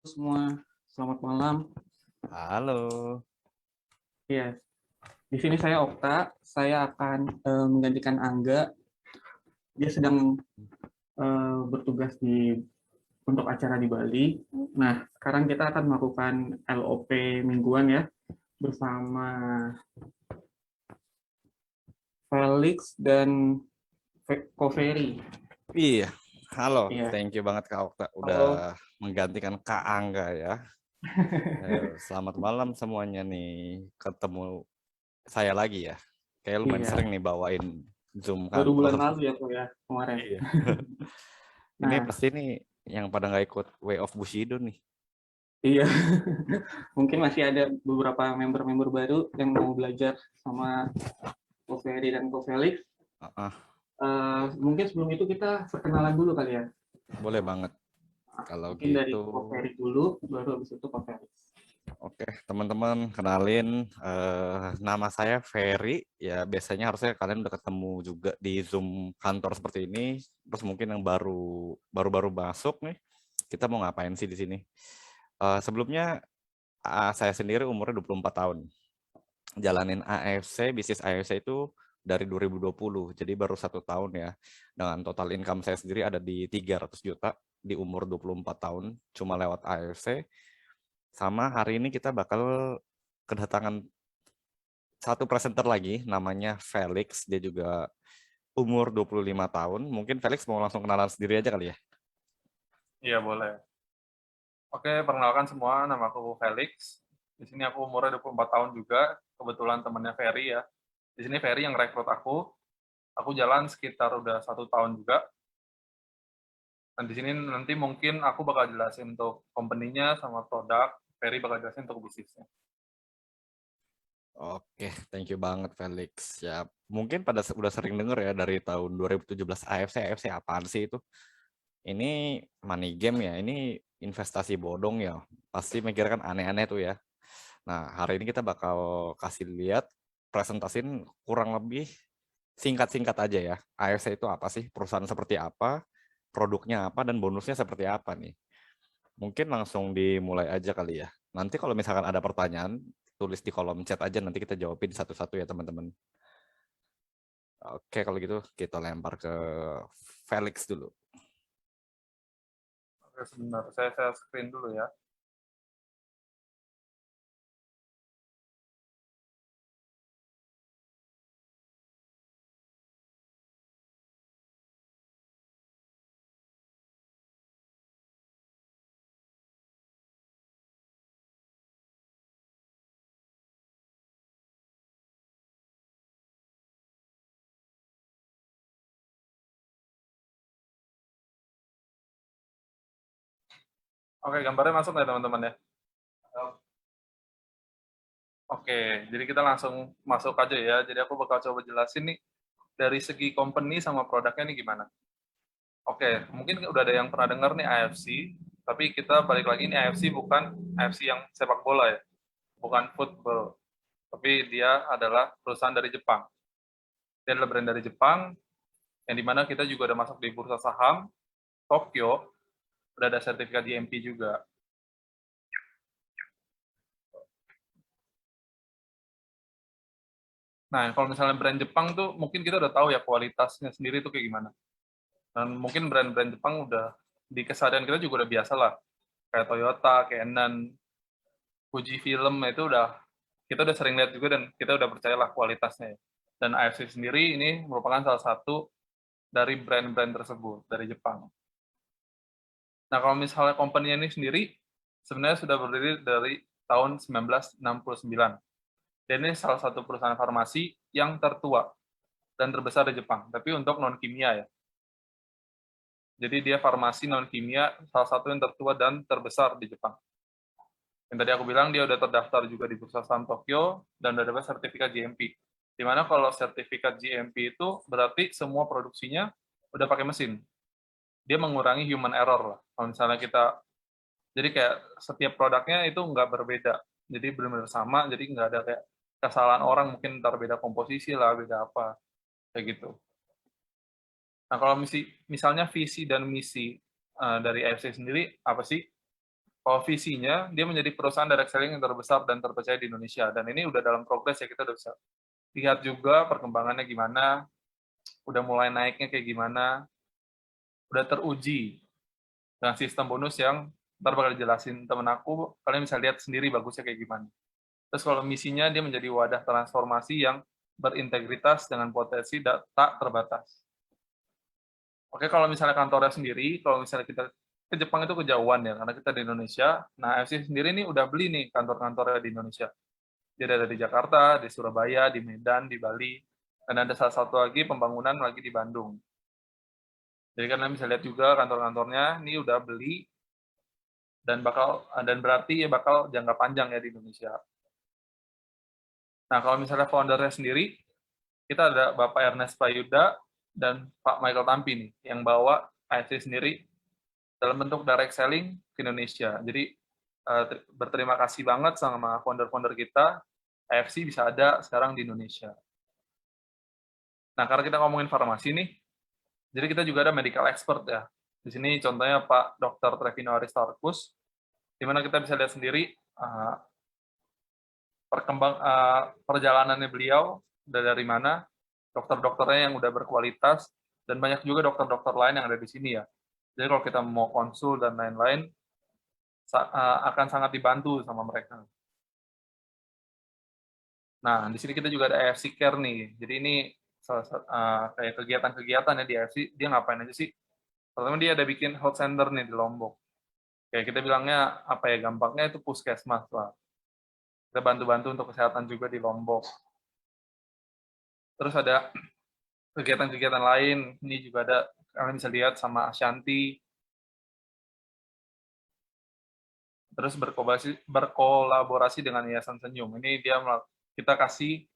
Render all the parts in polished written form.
Semua, selamat malam. Halo. Ya, di sini saya Okta. Saya akan menggantikan Angga. Dia sedang bertugas untuk acara di Bali. Nah, sekarang kita akan melakukan LOP mingguan ya bersama Felix dan Koferi. Iya, halo. Iya, Thank you banget Kak Okta udah halo. menggantikan Kak Angga ya. Selamat malam semuanya nih. Ketemu saya lagi ya. Kayak lumayan Iya, sering nih bawain Zoom baru kantor. bulan lalu ya kok ya kemarin. Iya. Ini Nah, pasti nih yang pada nggak ikut Way of Bushido nih. iya, mungkin masih ada beberapa member-member baru yang mau belajar sama Koferi dan Kofelix. Ah, Mungkin sebelum itu kita perkenalan dulu kali ya. boleh banget. Kalau Mungkin dari gitu, Koferik dulu, baru habis itu Koferik. oke teman-teman kenalin nama saya Ferry. Ya biasanya harusnya kalian udah ketemu juga di Zoom kantor seperti ini. Terus mungkin yang baru-baru masuk nih, kita mau ngapain sih di sini? Sebelumnya saya sendiri umurnya 24 tahun. Jalanin AFC, bisnis AFC itu dari 2020, jadi baru 1 tahun ya. Dengan total income saya sendiri ada di 300 juta di umur 24 tahun, cuma lewat AFC. Sama hari ini kita bakal kedatangan satu presenter lagi, namanya Felix. Dia juga umur 25 tahun. Mungkin Felix mau langsung kenalan sendiri aja kali ya? Iya, boleh. Oke, perkenalkan semua, nama aku Felix. Di sini aku umurnya 24 tahun juga, kebetulan temannya Ferry ya. Di sini Ferry yang rekrut aku. Aku jalan sekitar udah 1 tahun juga. Dan di sini nanti mungkin aku bakal jelasin untuk company-nya sama produk, Ferry bakal jelasin untuk bisnisnya. Oke, thank you banget Felix. Ya, mungkin udah sering denger ya dari tahun 2017 AFC. AFC apaan sih itu? Ini money game ya, ini investasi bodong ya. Pasti mikir kan aneh-aneh tuh ya. Nah, hari ini kita bakal kasih lihat, presentasin kurang lebih singkat-singkat aja ya. AFC itu apa sih? Perusahaan seperti apa? Produknya apa? Dan bonusnya seperti apa nih? Mungkin langsung dimulai aja kali ya. Nanti kalau misalkan ada pertanyaan, tulis di kolom chat aja, nanti kita jawabin satu-satu ya teman-teman. Oke, kalau gitu kita lempar ke Felix dulu. Oke, sebentar, saya screen dulu ya. Oke, gambarnya masuk nggak teman-teman ya? Oke, jadi kita langsung masuk aja ya. Jadi aku bakal coba jelasin nih, dari segi company sama produknya nih gimana. Oke, mungkin udah ada yang pernah dengar nih AFC, tapi kita balik lagi nih AFC bukan AFC yang sepak bola ya, bukan football, tapi dia adalah perusahaan dari Jepang. Dia adalah brand dari Jepang, yang dimana kita juga udah masuk di bursa saham Tokyo, udah ada sertifikat GMP juga. Nah, kalau misalnya brand Jepang tuh mungkin kita udah tahu ya kualitasnya sendiri tuh kayak gimana. Dan mungkin brand-brand Jepang udah di keseharian kita juga udah biasa lah, kayak Toyota, Canon, Fuji Film itu kita udah sering lihat juga dan kita udah percayalah kualitasnya. Dan AFC sendiri ini merupakan salah satu dari brand-brand tersebut dari Jepang. Nah, kalau misalnya company ini sendiri sebenarnya sudah berdiri dari tahun 1969. Dan ini salah satu perusahaan farmasi yang tertua dan terbesar di Jepang, tapi untuk non kimia ya. Jadi dia farmasi non kimia salah satu yang tertua dan terbesar di Jepang. Yang tadi aku bilang dia udah terdaftar juga di Bursa Saham Tokyo dan udah dapat sertifikat GMP. Dimana kalau sertifikat GMP itu berarti semua produksinya udah pakai mesin. Dia mengurangi human error lah. Kalau misalnya jadi kayak setiap produknya itu nggak berbeda. Jadi benar-benar sama, jadi nggak ada kayak kesalahan orang, mungkin ntar beda komposisi lah, beda apa, kayak gitu. Nah kalau misalnya visi dan misi dari AFC sendiri, apa sih? Kalau visinya, dia menjadi perusahaan direct selling yang terbesar dan terpercaya di Indonesia. Dan ini udah dalam progres ya, kita udah bisa lihat juga perkembangannya gimana, udah mulai naiknya kayak gimana, udah teruji dengan sistem bonus yang ntar bakal dijelasin temen aku, kalian bisa lihat sendiri bagusnya kayak gimana. Terus kalau misinya, dia menjadi wadah transformasi yang berintegritas dengan potensi tak terbatas. Oke, kalau misalnya kantornya sendiri, kalau misalnya kita ke Jepang itu kejauhan ya, karena kita di Indonesia. Nah, FC sendiri nih udah beli nih kantor-kantornya di Indonesia. Dia ada di Jakarta, di Surabaya, di Medan, di Bali, dan ada salah satu lagi pembangunan lagi di Bandung. Jadi kalian bisa lihat juga kantor-kantornya ini udah beli dan berarti ya bakal jangka panjang ya di Indonesia. Nah, kalau misalnya foundernya sendiri, kita ada Bapak Ernest Prayuda dan Pak Michael Tampi nih, yang bawa AFC sendiri dalam bentuk direct selling ke Indonesia. Jadi berterima kasih banget sama founder-founder kita, AFC bisa ada sekarang di Indonesia. Nah, karena kita ngomongin farmasi nih, jadi kita juga ada medical expert ya. Di sini contohnya Pak Dr. Trevino Aristarchus, di mana kita bisa lihat sendiri perjalanannya beliau dari mana, dokter-dokternya yang udah berkualitas, dan banyak juga dokter-dokter lain yang ada di sini ya. Jadi kalau kita mau konsul dan lain-lain, akan sangat dibantu sama mereka. Nah, di sini kita juga ada AFC Care nih. Jadi ini kayak kegiatan-kegiatan ya di AFC, dia ngapain aja sih? Pertama dia ada bikin health center nih di Lombok. Kayak kita bilangnya, apa ya, gampangnya itu puskesmas lah. Kita bantu-bantu untuk kesehatan juga di Lombok. Terus ada kegiatan-kegiatan lain, ini juga ada, kalian bisa lihat sama Ashanti. Terus berkolaborasi dengan Yayasan Senyum. Ini kita kasih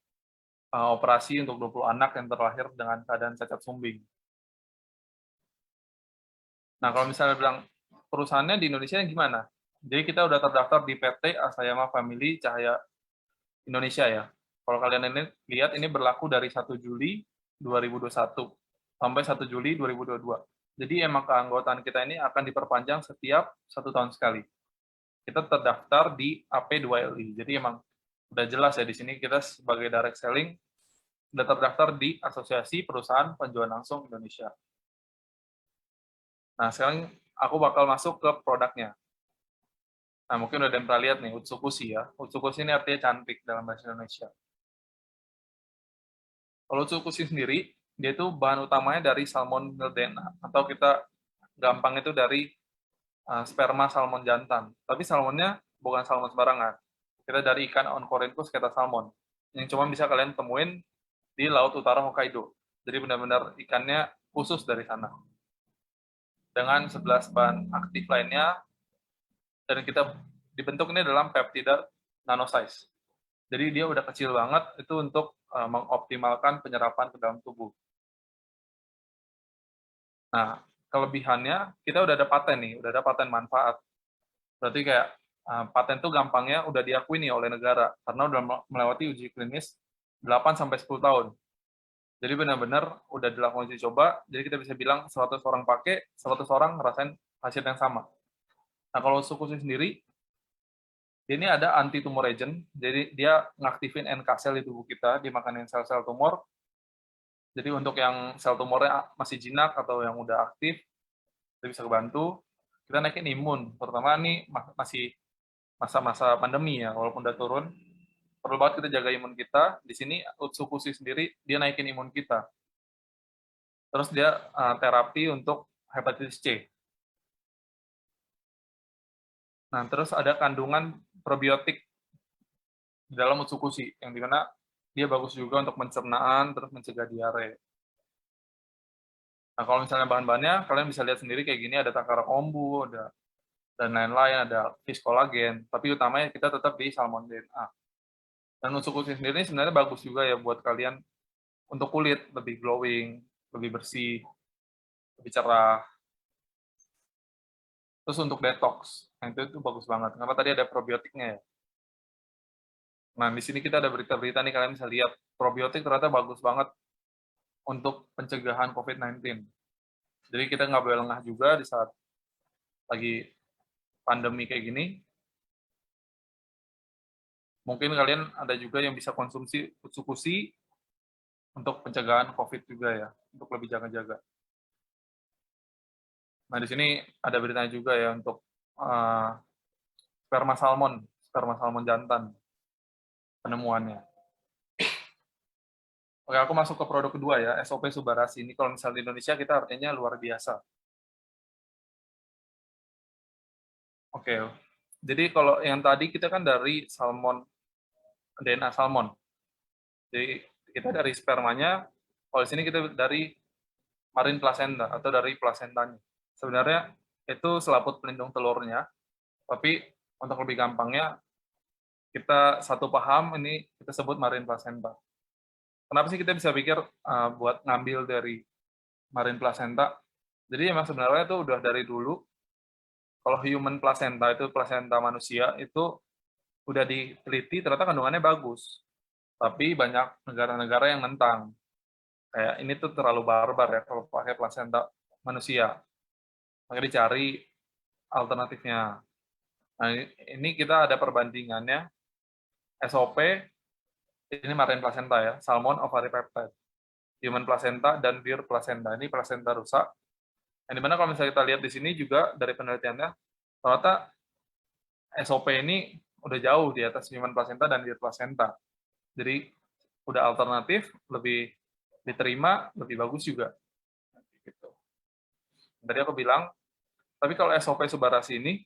operasi untuk 20 anak yang terlahir dengan keadaan cacat sumbing. Nah, kalau misalnya bilang perusahaannya di Indonesia yang gimana? Jadi kita udah terdaftar di PT Asayama Family Cahaya Indonesia ya. Kalau kalian ini lihat, ini berlaku dari 1 Juli 2021 sampai 1 Juli 2022. Jadi emang keanggotaan kita ini akan diperpanjang setiap 1 tahun sekali. Kita terdaftar di AP2LI. Jadi emang udah jelas ya di sini kita sebagai direct selling udah terdaftar di Asosiasi Perusahaan Penjualan Langsung Indonesia. Nah, sekarang aku bakal masuk ke produknya. Nah, mungkin udah ada yang pernah lihat nih, Utsukushi ya. Utsukushi ini artinya cantik dalam bahasa Indonesia. Kalau Utsukushi sendiri, dia itu bahan utamanya dari salmon galdena, atau kita gampang itu dari sperma salmon jantan. Tapi salmonnya bukan salmon sembarangan. Kita dari ikan Oncorhynchus keta salmon, yang cuma bisa kalian temuin di Laut Utara Hokkaido. Jadi benar-benar ikannya khusus dari sana. Dengan 11 bahan aktif lainnya, dan kita dibentuk ini dalam peptida nanosize. Jadi dia udah kecil banget itu untuk mengoptimalkan penyerapan ke dalam tubuh. Nah, kelebihannya kita udah ada paten nih, udah ada paten manfaat. Berarti kayak paten tuh gampangnya udah diakui nih oleh negara karena udah melewati uji klinis 8 sampai 10 tahun. Jadi benar-benar udah dilakukan uji coba, jadi kita bisa bilang 100 orang pakai, 100 orang ngerasain hasil yang sama. Nah, kalau Utsukushi sendiri, ini ada anti-tumor agent, jadi dia ngaktifin NK sel di tubuh kita, dimakanin sel-sel tumor. Jadi untuk yang sel tumornya masih jinak atau yang udah aktif, kita bisa bantu. Kita naikin imun, terutama ini masih masa-masa pandemi ya, walaupun udah turun, perlu banget kita jaga imun kita. Di sini Utsukushi sendiri, dia naikin imun kita. Terus dia terapi untuk hepatitis C. Nah, terus ada kandungan probiotik di dalam Utsukushi, yang dimana dia bagus juga untuk pencernaan, terus mencegah diare. Nah, kalau misalnya bahan-bahannya, kalian bisa lihat sendiri kayak gini, ada takara kombu, ada dan lain-lain, ada fish collagen, tapi utamanya kita tetap di salmon DNA. Dan Utsukushi sendiri sebenarnya bagus juga ya buat kalian untuk kulit, lebih glowing, lebih bersih, lebih cerah. Terus untuk detox, nah itu bagus banget, karena tadi ada probiotiknya ya. Nah, di sini kita ada berita-berita nih, kalian bisa lihat, probiotik ternyata bagus banget untuk pencegahan COVID-19. Jadi kita nggak boleh lengah juga di saat lagi pandemi kayak gini, mungkin kalian ada juga yang bisa konsumsi utsukushi untuk pencegahan COVID juga ya, untuk lebih jaga-jaga. Nah, di sini ada beritanya juga ya untuk sperma salmon jantan, penemuannya. Oke, aku masuk ke produk kedua ya, SOP Subarasi. Ini kalau misalnya di Indonesia kita artinya luar biasa. Oke, jadi kalau yang tadi kita kan dari salmon, DNA salmon. Jadi kita dari spermanya, kalau di sini kita dari marine placenta atau dari plasentanya. Sebenarnya itu selaput pelindung telurnya, tapi untuk lebih gampangnya kita satu paham ini kita sebut marine placenta. Kenapa sih kita bisa pikir buat ngambil dari marine placenta? Jadi emang sebenarnya itu udah dari dulu, kalau human placenta itu placenta manusia itu udah diteliti ternyata kandungannya bagus. Tapi banyak negara-negara yang nentang. Kayak ini tuh terlalu barbar ya kalau pakai placenta manusia. Makanya dicari alternatifnya. Nah, ini kita ada perbandingannya. SOP, ini marine placenta ya, salmon ovary peptide. Human placenta dan deer placenta. Ini placenta rusak. Yang dimana kalau misalnya kita lihat di sini juga dari penelitiannya, ternyata SOP ini udah jauh di atas human placenta dan deer placenta. Jadi udah alternatif, lebih diterima, lebih bagus juga. Gitu. Tadi aku bilang, tapi kalau SOP Subarasi ini,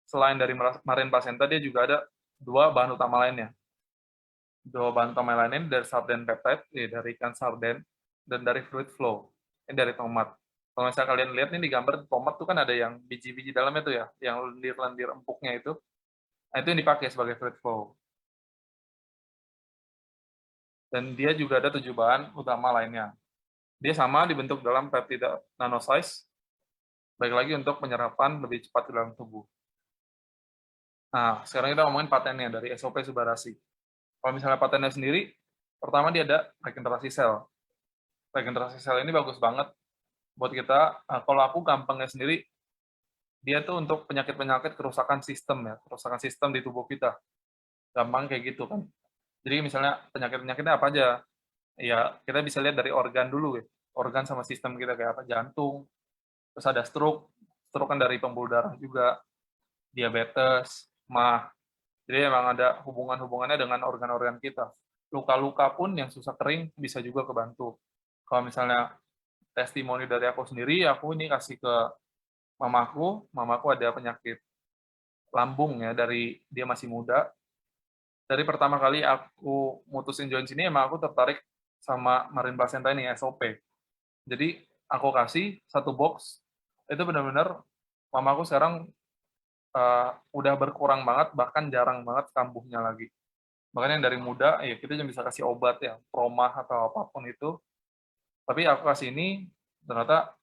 selain dari marine placenta, dia juga ada dua bahan utama lainnya. Dua bahan utama lainnya dari sarden peptide, dari ikan sarden, dan dari fruit flow, ini dari tomat. Kalau misalnya kalian lihat nih di gambar, tomat tuh kan ada yang biji-biji dalamnya tuh ya, yang lendir-lendir empuknya itu. Nah, itu yang dipakai sebagai fruit flow. Dan dia juga ada 7 bahan utama lainnya. Dia sama dibentuk dalam peptida nanosize, baik lagi untuk penyerapan lebih cepat ke dalam tubuh. Nah, sekarang kita ngomongin patennya dari SOP Subarasi. Kalau misalnya patennya sendiri, pertama dia ada regenerasi sel. Regenerasi sel ini bagus banget buat kita. Kalau aku gampangnya sendiri, dia tuh untuk penyakit-penyakit kerusakan sistem ya, kerusakan sistem di tubuh kita. Gampang kayak gitu kan. Jadi misalnya penyakit-penyakitnya apa aja? Ya, kita bisa lihat dari organ dulu ya. Organ sama sistem kita kayak apa? Jantung, terus ada stroke. Stroke kan dari pembuluh darah juga, diabetes, mah. Jadi memang ada hubungan-hubungannya dengan organ-organ kita. Luka-luka pun yang susah kering bisa juga kebantu. Kalau misalnya testimoni dari aku sendiri, aku ini kasih ke mamaku ada penyakit lambung ya, dari dia masih muda. Dari pertama kali aku mutusin join sini, emang aku tertarik sama marine placenta ini, SOP. Jadi aku kasih satu box, itu benar-benar mamaku sekarang udah berkurang banget, bahkan jarang banget kambuhnya lagi. Bahkan yang dari muda, ya kita cuma bisa kasih obat ya, promah atau apapun itu. Tapi aku kasih ini, ternyata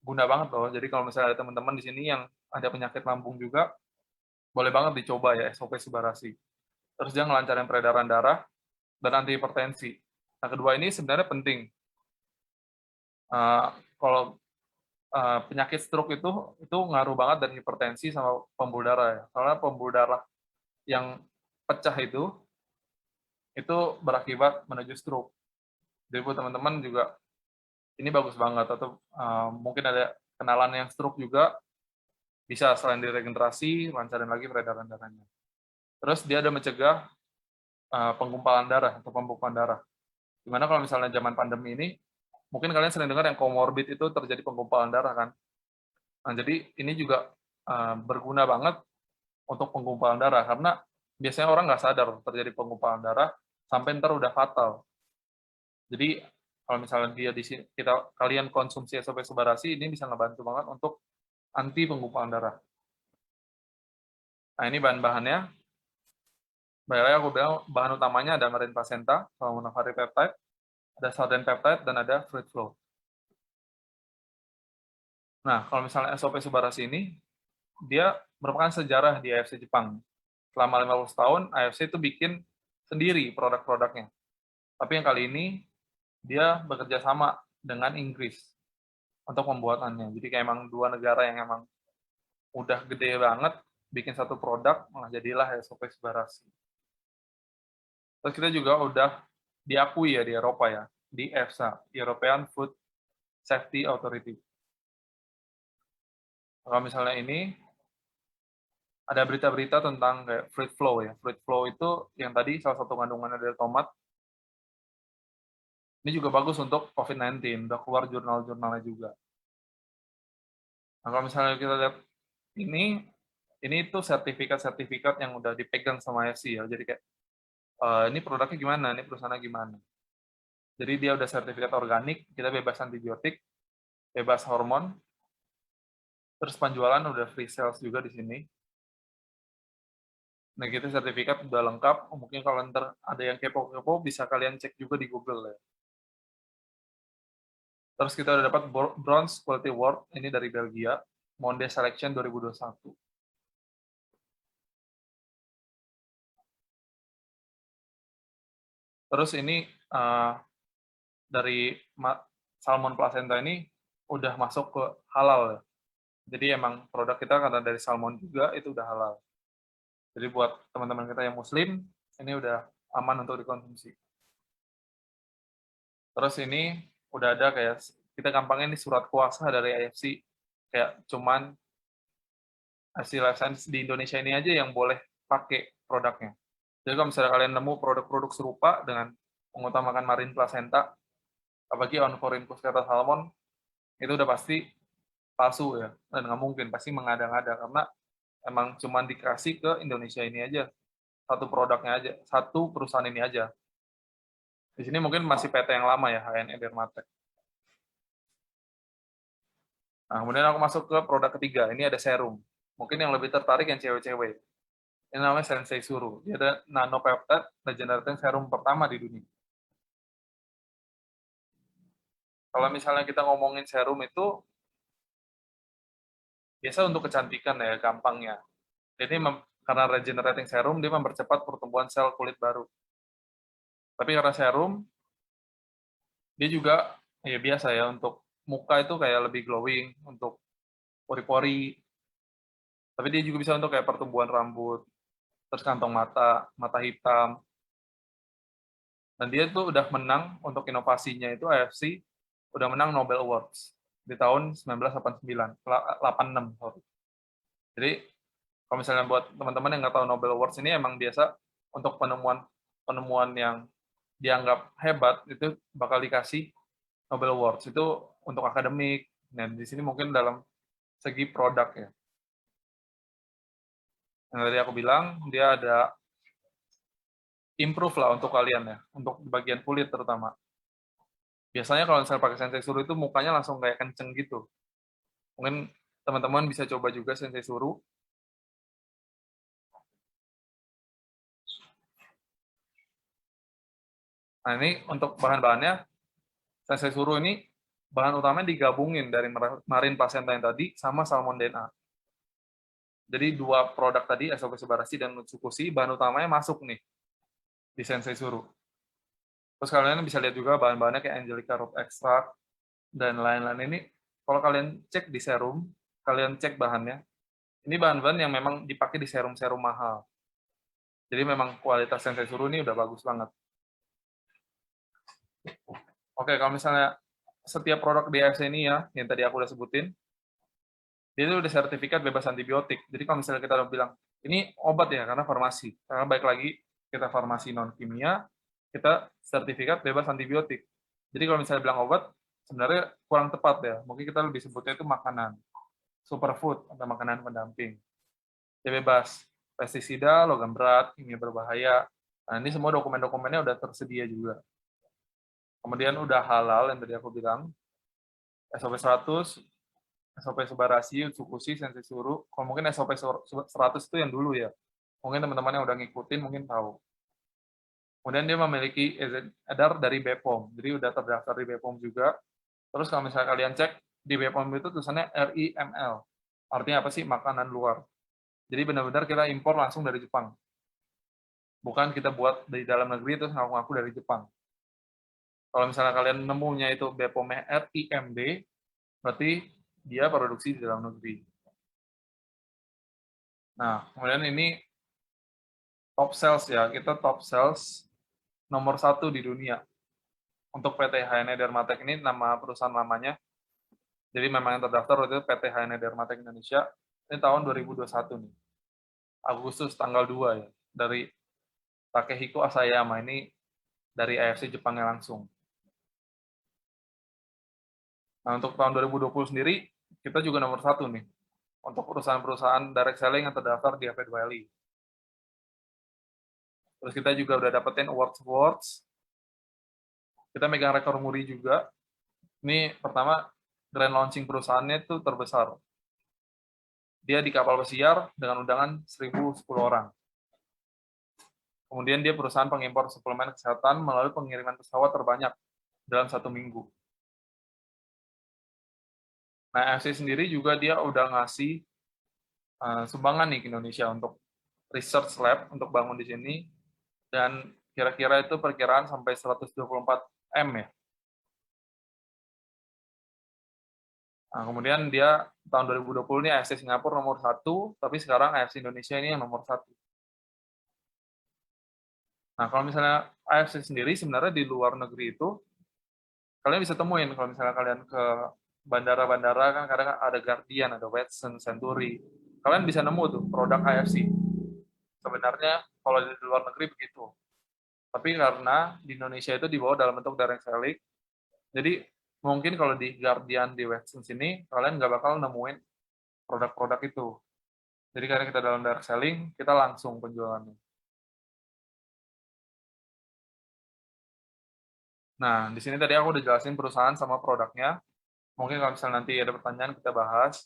guna banget loh. Jadi kalau misalnya ada teman-teman di sini yang ada penyakit lambung juga, boleh banget dicoba ya SOP Subarasi. Terus dia ngelancarin peredaran darah dan anti hipertensi. Nah, kedua ini sebenarnya penting. Kalau penyakit stroke itu ngaruh banget dari hipertensi sama pembuluh darah ya. Karena pembuluh darah yang pecah itu berakibat menuju stroke. Jadi buat teman-teman juga ini bagus banget, atau mungkin ada kenalan yang stroke juga, bisa selain diregenerasi, lancarin lagi peredaran darahnya. Terus dia ada mencegah penggumpalan darah atau pembekuan darah. Dimana kalau misalnya zaman pandemi ini, mungkin kalian sering dengar yang komorbid itu terjadi penggumpalan darah kan. Nah, jadi ini juga berguna banget untuk penggumpalan darah, karena biasanya orang nggak sadar terjadi penggumpalan darah sampai ntar udah fatal. Jadi kalau misalnya kalian konsumsi SOP Subarasi, ini bisa ngebantu banget untuk anti penggumpalan darah. Nah, ini bahan-bahannya. Baiklah, aku bilang bahan utamanya ada marine placenta, salmon ovary peptide, ada sarden peptide, dan ada fruit flow. Nah, kalau misalnya SOP Subarasi ini, dia merupakan sejarah di AFC Jepang. Selama 50 tahun, AFC itu bikin sendiri produk-produknya. Tapi yang kali ini, dia bekerja sama dengan Inggris untuk pembuatannya. Jadi kayak emang dua negara yang emang udah gede banget, bikin satu produk, malah jadilah SOP Sebarasi. Terus kita juga udah diakui ya di Eropa ya, di EFSA, European Food Safety Authority. Kalau misalnya ini, ada berita-berita tentang kayak fruit flow ya. Fruit flow itu yang tadi salah satu kandungannya dari tomat. Ini juga bagus untuk COVID-19, udah keluar jurnal-jurnalnya juga. Nah, kalau misalnya kita lihat ini itu sertifikat-sertifikat yang udah dipegang sama IFC ya. Jadi kayak, ini produknya gimana, ini perusahaannya gimana. Jadi dia udah sertifikat organik, kita bebas antibiotik, bebas hormon, terus penjualan udah free sales juga di sini. Nah, kita sertifikat udah lengkap. Mungkin kalau ntar ada yang kepo-kepo, bisa kalian cek juga di Google ya. Terus kita udah dapat Bronze Quality Award, ini dari Belgia, Monde Selection 2021. Terus ini dari salmon placenta ini udah masuk ke halal ya. Jadi emang produk kita karena dari salmon juga itu udah halal. Jadi buat teman-teman kita yang muslim, ini udah aman untuk dikonsumsi. Terus ini udah ada kayak, kita gampangnya ini surat kuasa dari IFC, kayak cuman hasil life science di Indonesia ini aja yang boleh pakai produknya. Jadi kalau misalnya kalian nemu produk-produk serupa dengan mengutamakan marine placenta, apalagi Oncorhynchus kata salmon, itu udah pasti palsu ya, dan nggak mungkin, pasti mengada-ngada, karena emang cuma dikasih ke Indonesia ini aja, satu produknya aja, satu perusahaan ini aja. Di sini mungkin masih PT yang lama ya, HNE Dermatec. Nah, kemudian aku masuk ke produk ketiga, ini ada serum. Mungkin yang lebih tertarik yang cewek-cewek. Ini namanya Sensei Suru. Dia ada nanopeptide regenerating serum pertama di dunia. Kalau misalnya kita ngomongin serum itu, biasa untuk kecantikan ya, gampangnya. Jadi karena regenerating serum, dia mempercepat pertumbuhan sel kulit baru. Tapi karena serum, dia juga ya biasa ya, untuk muka itu kayak lebih glowing, untuk pori-pori. Tapi dia juga bisa untuk kayak pertumbuhan rambut, terus kantong mata, mata hitam. Dan dia tuh udah menang untuk inovasinya itu AFC, udah menang Nobel Awards di tahun 1989, 86, sorry. Jadi kalau misalnya buat teman-teman yang nggak tahu Nobel Awards ini emang biasa untuk penemuan yang dianggap hebat itu bakal dikasih Nobel Awards, itu untuk akademik. Nah, di sini mungkin dalam segi produk ya. Yang tadi aku bilang, dia ada improve lah untuk kalian ya, untuk bagian kulit terutama. Biasanya kalau misalnya pakai Sensei Suru itu mukanya langsung kayak kenceng gitu. Mungkin teman-teman bisa coba juga Sensei Suru. Nah, ini untuk bahan-bahannya, Sensei Suru ini bahan utamanya digabungin dari marine placenta yang tadi sama salmon DNA. Jadi dua produk tadi, SOP Sebarasi dan Nutsukushi, bahan utamanya masuk nih di Sensei Suru. Terus kalian bisa lihat juga bahan-bahannya kayak Angelica root extract dan lain-lain ini. Kalau kalian cek di serum, kalian cek bahannya, ini bahan-bahan yang memang dipakai di serum-serum mahal. Jadi memang kualitas Sensei Suru ini udah bagus banget. Oke, kalau misalnya setiap produk di AFC ini ya, yang tadi aku udah sebutin, dia itu udah sertifikat bebas antibiotik. Jadi kalau misalnya kita udah bilang, ini obat ya, karena farmasi. Karena baik lagi, kita farmasi non-kimia, kita sertifikat bebas antibiotik. Jadi kalau misalnya bilang obat, sebenarnya kurang tepat ya. Mungkin kita lebih sebutnya itu makanan, superfood, atau makanan pendamping. Dia bebas pestisida, logam berat, kimia berbahaya. Nah, ini semua dokumen-dokumennya udah tersedia juga. Kemudian udah halal yang tadi aku bilang, SOP 100, SOP Sebarasi, Utsukushi, Sensei Suru. Kalau mungkin SOP 100 itu yang dulu ya. Mungkin teman-teman yang udah ngikutin mungkin tahu. Kemudian dia memiliki izin edar dari BPOM. Jadi udah terdaftar di BPOM juga. Terus kalau misalnya kalian cek, di BPOM itu tulisannya RIML. Artinya apa sih? Makanan luar. Jadi benar-benar kita impor langsung dari Jepang. Bukan kita buat di dalam negeri terus ngaku-ngaku dari Jepang. Kalau misalnya kalian nemunya itu BPOM RIMB, berarti dia produksi di dalam negeri. Nah, kemudian ini top sales ya, kita top sales nomor 1 di dunia. Untuk PT HNE Dermatek ini nama perusahaan lamanya. Jadi memang yang terdaftar waktu itu PT HNE Dermatek Indonesia. Ini tahun 2021 nih. Agustus tanggal 2 ya. Dari Takehiko Asayama ini dari AFC Jepangnya langsung. Nah, untuk tahun 2020 sendiri, kita juga nomor 1 nih. Untuk perusahaan-perusahaan direct selling yang terdaftar di FedWiley. Terus kita juga udah dapetin awards. Kita megang rekor muri juga. Ini pertama, grand launching perusahaannya itu terbesar. Dia di kapal pesiar dengan undangan 1.010 orang. Kemudian dia perusahaan pengimpor suplemen kesehatan melalui pengiriman pesawat terbanyak dalam 1 minggu. Nah, FC sendiri juga dia udah ngasih sumbangan nih ke Indonesia untuk research lab untuk bangun di sini, dan kira-kira itu perkiraan sampai 124 M ya. Nah, kemudian dia tahun 2020 ini AFC Singapura nomor 1, tapi sekarang AFC Indonesia ini yang nomor 1. Nah, kalau misalnya AFC sendiri sebenarnya di luar negeri itu, kalian bisa temuin kalau misalnya kalian ke bandara-bandara kan kadang ada Guardian, ada Watson, Century. Kalian bisa nemu tuh produk AFC. Sebenarnya kalau di luar negeri begitu. Tapi karena di Indonesia itu dibawa dalam bentuk direct selling, jadi mungkin kalau di Guardian, di Watson sini, kalian nggak bakal nemuin produk-produk itu. Jadi karena kita dalam direct selling, kita langsung penjualannya. Nah, di sini tadi aku udah jelasin perusahaan sama produknya. Mungkin kalau misalnya nanti ada pertanyaan, kita bahas.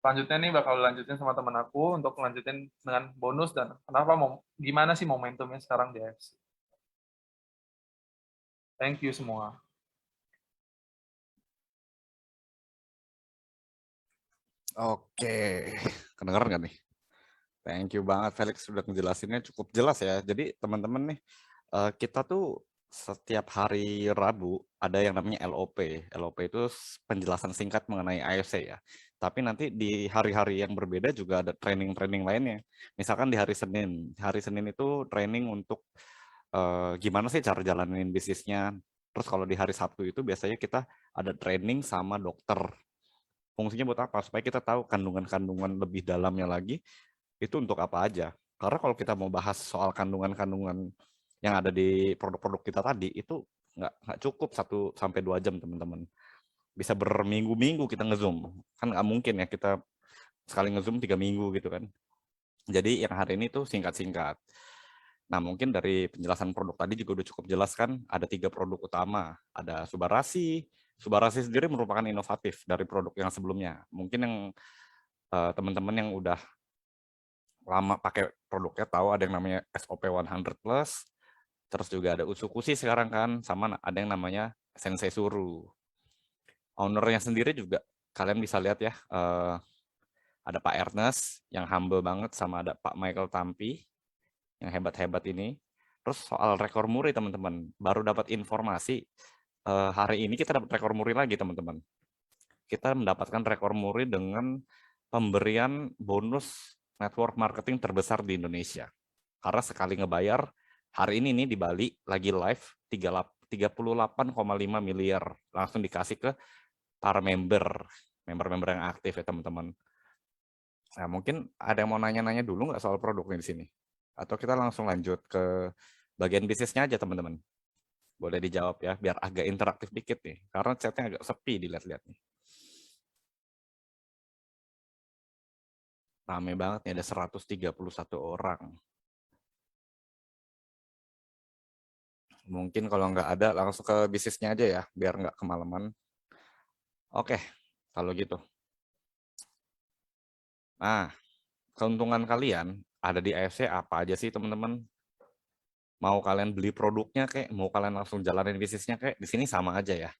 Selanjutnya nih bakal lanjutin sama teman aku untuk lanjutin dengan bonus dan gimana sih momentumnya sekarang di AFC. Thank you semua. Oke, kedengeran nggak nih? Thank you banget Felix sudah ngejelasinnya cukup jelas ya. Jadi teman-teman nih, kita tuh setiap hari Rabu ada yang namanya LOP. LOP itu penjelasan singkat mengenai AFC ya. Tapi nanti di hari-hari yang berbeda juga ada training-training lainnya. Misalkan di hari Senin. Hari Senin itu training untuk gimana sih cara jalanin bisnisnya. Terus kalau di hari Sabtu itu biasanya kita ada training sama dokter. Fungsinya buat apa? Supaya kita tahu kandungan-kandungan lebih dalamnya lagi itu untuk apa aja. Karena kalau kita mau bahas soal kandungan-kandungan yang ada di produk-produk kita tadi, itu nggak cukup 1-2 jam, teman-teman. Bisa berminggu-minggu kita nge-zoom. Kan nggak mungkin ya kita sekali nge-zoom 3 minggu gitu kan. Jadi yang hari ini tuh singkat-singkat. Nah, mungkin dari penjelasan produk tadi juga udah cukup jelas kan, ada 3 produk utama. Ada Subarasi. Subarasi sendiri merupakan inovatif dari produk yang sebelumnya. Mungkin yang teman-teman yang udah lama pakai produknya tahu ada yang namanya SOP 100 Plus, terus juga ada Usukushi sekarang kan, sama ada yang namanya Sensei Suru. Ownernya sendiri juga kalian bisa lihat ya, ada Pak Ernest yang humble banget, sama ada Pak Michael Tampi yang hebat-hebat ini. Terus soal rekor muri teman-teman, baru dapat informasi hari ini kita dapat rekor muri lagi teman-teman. Kita mendapatkan rekor muri dengan pemberian bonus network marketing terbesar di Indonesia. Karena sekali ngebayar, hari ini nih di Bali lagi live 38,5 miliar langsung dikasih ke para member yang aktif ya teman-teman. Nah, mungkin ada yang mau nanya-nanya dulu nggak soal produknya di sini? Atau kita langsung lanjut ke bagian bisnisnya aja teman-teman? Boleh dijawab ya, biar agak interaktif dikit nih. Karena chatnya agak sepi dilihat-lihat nih. Rame banget nih, ada 131 orang. Mungkin kalau nggak ada, langsung ke bisnisnya aja ya, biar nggak kemalaman. Oke, kalau gitu. Nah, keuntungan kalian ada di AFC apa aja sih teman-teman? Mau kalian beli produknya kayak, mau kalian langsung jalanin bisnisnya kayak, di sini sama aja ya.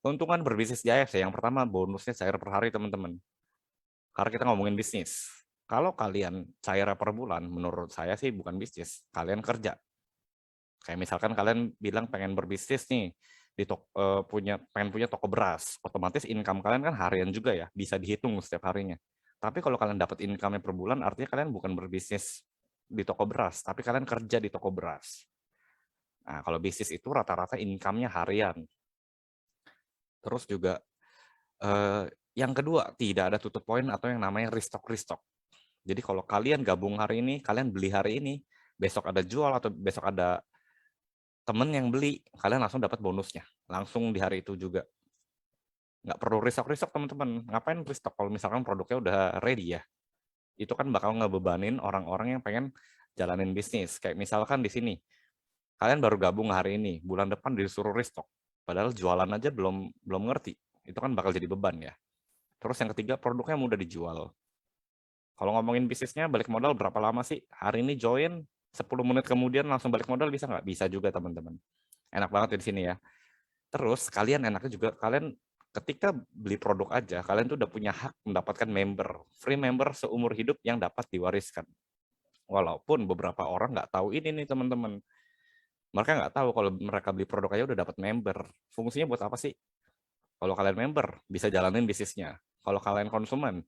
Keuntungan berbisnis di AFC, yang pertama bonusnya cair per hari teman-teman. Karena kita ngomongin bisnis. Kalau kalian cair per bulan, menurut saya sih bukan bisnis, kalian kerja. Kayak misalkan kalian bilang pengen berbisnis nih, pengen punya toko beras, otomatis income kalian kan harian juga ya, bisa dihitung setiap harinya. Tapi kalau kalian dapat income per bulan, artinya kalian bukan berbisnis di toko beras, tapi kalian kerja di toko beras. Nah, kalau bisnis itu rata-rata income-nya harian. Terus juga yang kedua, tidak ada tutup poin atau yang namanya restock. Jadi kalau kalian gabung hari ini, kalian beli hari ini, besok ada jual atau besok ada temen yang beli, kalian langsung dapat bonusnya. Langsung di hari itu juga. Nggak perlu restock teman-teman. Ngapain restock kalau misalkan produknya udah ready ya? Itu kan bakal ngebebanin orang-orang yang pengen jalanin bisnis. Kayak misalkan di sini, kalian baru gabung hari ini, bulan depan disuruh restock. Padahal jualan aja belum ngerti. Itu kan bakal jadi beban ya. Terus yang ketiga, produknya mudah dijual. Kalau ngomongin bisnisnya, balik modal berapa lama sih? Hari ini join, 10 menit kemudian langsung balik modal bisa nggak? Bisa juga teman-teman. Enak banget di sini ya. Terus kalian enaknya juga, kalian ketika beli produk aja, kalian tuh udah punya hak mendapatkan member. Free member seumur hidup yang dapat diwariskan. Walaupun beberapa orang nggak tahu ini nih teman-teman. Mereka nggak tahu kalau mereka beli produk aja udah dapat member. Fungsinya buat apa sih? Kalau kalian member, bisa jalanin bisnisnya. Kalau kalian konsumen,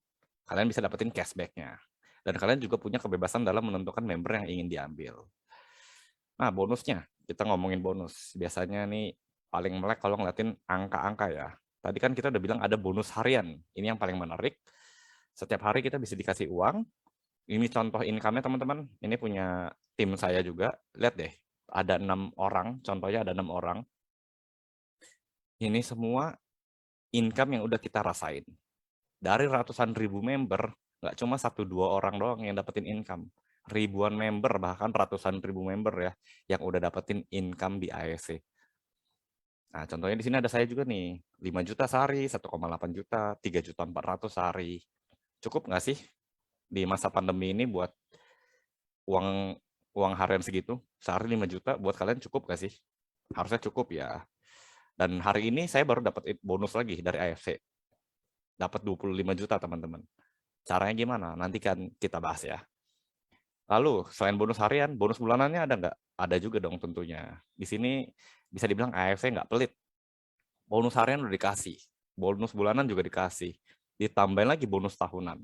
kalian bisa dapetin cashback-nya. Dan kalian juga punya kebebasan dalam menentukan member yang ingin diambil. Nah, bonusnya. Kita ngomongin bonus. Biasanya nih paling melek kalau ngeliatin angka-angka ya. Tadi kan kita udah bilang ada bonus harian. Ini yang paling menarik. Setiap hari kita bisa dikasih uang. Ini contoh income-nya teman-teman. Ini punya tim saya juga. Lihat deh. Ada 6 orang. Contohnya ada 6 orang. Ini semua income yang udah kita rasain. Dari ratusan ribu member, nggak cuma 1-2 orang doang yang dapetin income. Ribuan member, bahkan ratusan ribu member ya, yang udah dapetin income di AEC. Nah, contohnya di sini ada saya juga nih, 5 juta sehari, 1,8 juta, 3.400.000 sehari. Cukup nggak sih di masa pandemi ini buat uang harian segitu? Sehari 5 juta, buat kalian cukup nggak sih? Harusnya cukup ya. Dan hari ini saya baru dapat bonus lagi dari AFC. Dapat 25 juta teman-teman. Caranya gimana? Nanti kan kita bahas ya. Lalu selain bonus harian, bonus bulanannya ada nggak? Ada juga dong tentunya. Di sini bisa dibilang AFC nggak pelit. Bonus harian udah dikasih. Bonus bulanan juga dikasih. Ditambahin lagi bonus tahunan.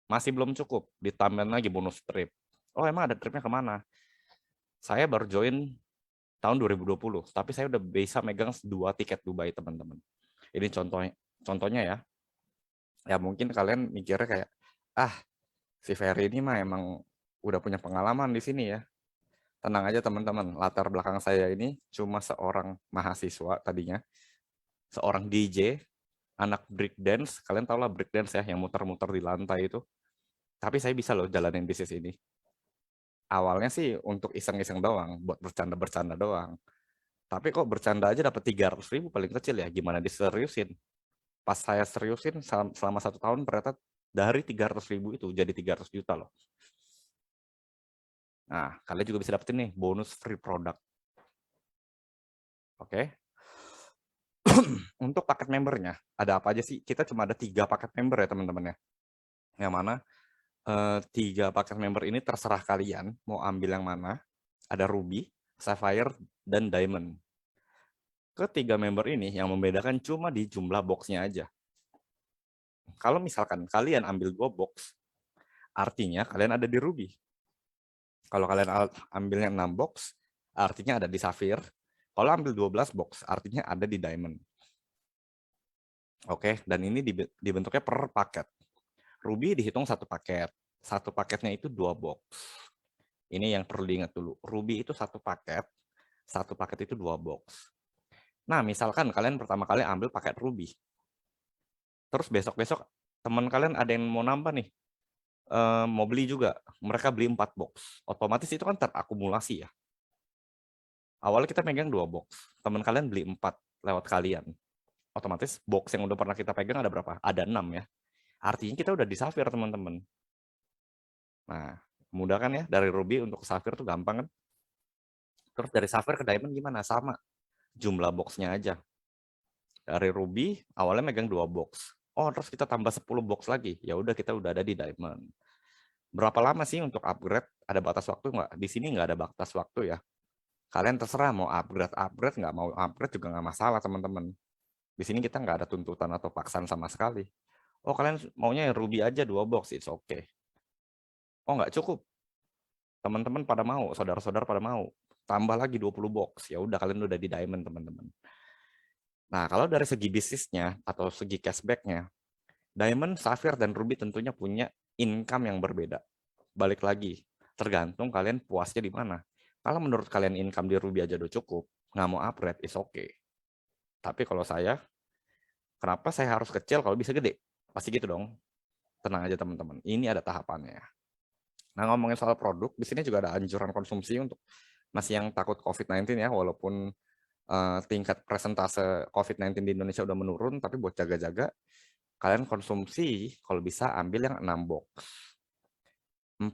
Masih belum cukup. Ditambahin lagi bonus trip. Oh emang ada tripnya kemana? Saya baru join tahun 2020. Tapi saya udah bisa megang 2 tiket Dubai teman-teman. Ini contohnya ya. Ya mungkin kalian mikirnya kayak, si Ferry ini mah emang udah punya pengalaman di sini ya. Tenang aja teman-teman, latar belakang saya ini cuma seorang mahasiswa tadinya, seorang DJ, anak breakdance, kalian tau lah breakdance ya, yang muter-muter di lantai itu. Tapi saya bisa loh jalanin bisnis ini. Awalnya sih untuk iseng-iseng doang, buat bercanda-bercanda doang. Tapi kok bercanda aja dapat 300.000 paling kecil ya, gimana diseriusin? Pas saya seriusin selama 1 tahun ternyata dari 300.000 itu jadi 300 juta loh. Nah, kalian juga bisa dapetin nih bonus free product. Oke. Untuk paket membernya, ada apa aja sih? Kita cuma ada 3 paket member ya teman-teman ya. Yang mana 3 paket member ini terserah kalian mau ambil yang mana. Ada Ruby, Sapphire, dan Diamond. Ketiga member ini yang membedakan cuma di jumlah boxnya aja. Kalau misalkan kalian ambil 2 box, artinya kalian ada di Ruby. Kalau kalian ambilnya 6 box, artinya ada di Sapphire. Kalau ambil 12 box, artinya ada di Diamond. Oke, dan ini dibentuknya per paket. Ruby dihitung 1 paket. 1 paketnya itu 2 box. Ini yang perlu diingat dulu. Ruby itu 1 paket. 1 paket itu 2 box. Nah, misalkan kalian pertama kali ambil paket Ruby. Terus besok-besok teman kalian ada yang mau nambah nih. Mau beli juga. Mereka beli 4 box. Otomatis itu kan terakumulasi ya. Awalnya kita megang 2 box. Teman kalian beli 4 lewat kalian. Otomatis box yang udah pernah kita pegang ada berapa? Ada 6 ya. Artinya kita udah di Sapphire teman-teman. Nah, mudah kan ya? Dari Ruby untuk Sapphire tuh gampang kan? Terus dari Sapphire ke Diamond gimana? Sama. Jumlah boxnya aja. Dari Ruby awalnya megang 2 box. Oh, terus kita tambah 10 box lagi. Ya udah kita udah ada di Diamond. Berapa lama sih untuk upgrade? Ada batas waktu nggak? Di sini nggak ada batas waktu ya. Kalian terserah mau upgrade, nggak mau upgrade juga nggak masalah teman-teman. Di sini kita nggak ada tuntutan atau paksaan sama sekali. Oh, kalian maunya yang ruby aja 2 box, it's okay. Oh, nggak cukup. Teman-teman pada mau, saudara-saudara pada mau. Tambah lagi 20 box. Ya udah, kalian udah di diamond, teman-teman. Nah, kalau dari segi bisnisnya atau segi cashback-nya, diamond, sapphire, dan ruby tentunya punya income yang berbeda. Balik lagi, tergantung kalian puasnya di mana. Kalau menurut kalian income di ruby aja udah cukup, nggak mau upgrade, is okay. Tapi kalau saya, kenapa saya harus kecil kalau bisa gede? Pasti gitu dong. Tenang aja teman-teman, ini ada tahapannya. Nah, ngomongin soal produk, di sini juga ada anjuran konsumsi untuk masih yang takut COVID-19 ya, walaupun tingkat presentase COVID-19 di Indonesia udah menurun, tapi buat jaga-jaga, kalian konsumsi kalau bisa ambil yang 6 box. 4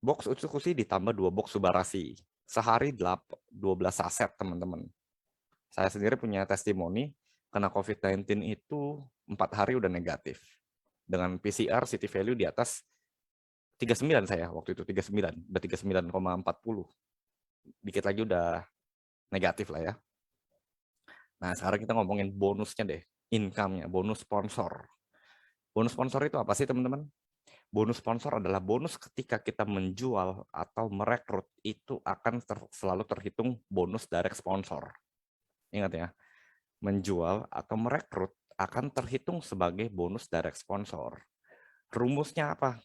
box Utsukushi ditambah 2 box Subarasi. Sehari 12 saset, teman-teman. Saya sendiri punya testimoni, kena COVID-19 itu 4 hari udah negatif. Dengan PCR city value di atas 39 saya waktu itu, 39. Udah 39,40. Dikit lagi udah negatif lah ya. Nah, sekarang kita ngomongin bonusnya deh, income-nya, bonus sponsor. Bonus sponsor itu apa sih, teman-teman? Bonus sponsor adalah bonus ketika kita menjual atau merekrut, itu akan selalu terhitung bonus direct sponsor. Ingat ya, menjual atau merekrut akan terhitung sebagai bonus direct sponsor. Rumusnya apa?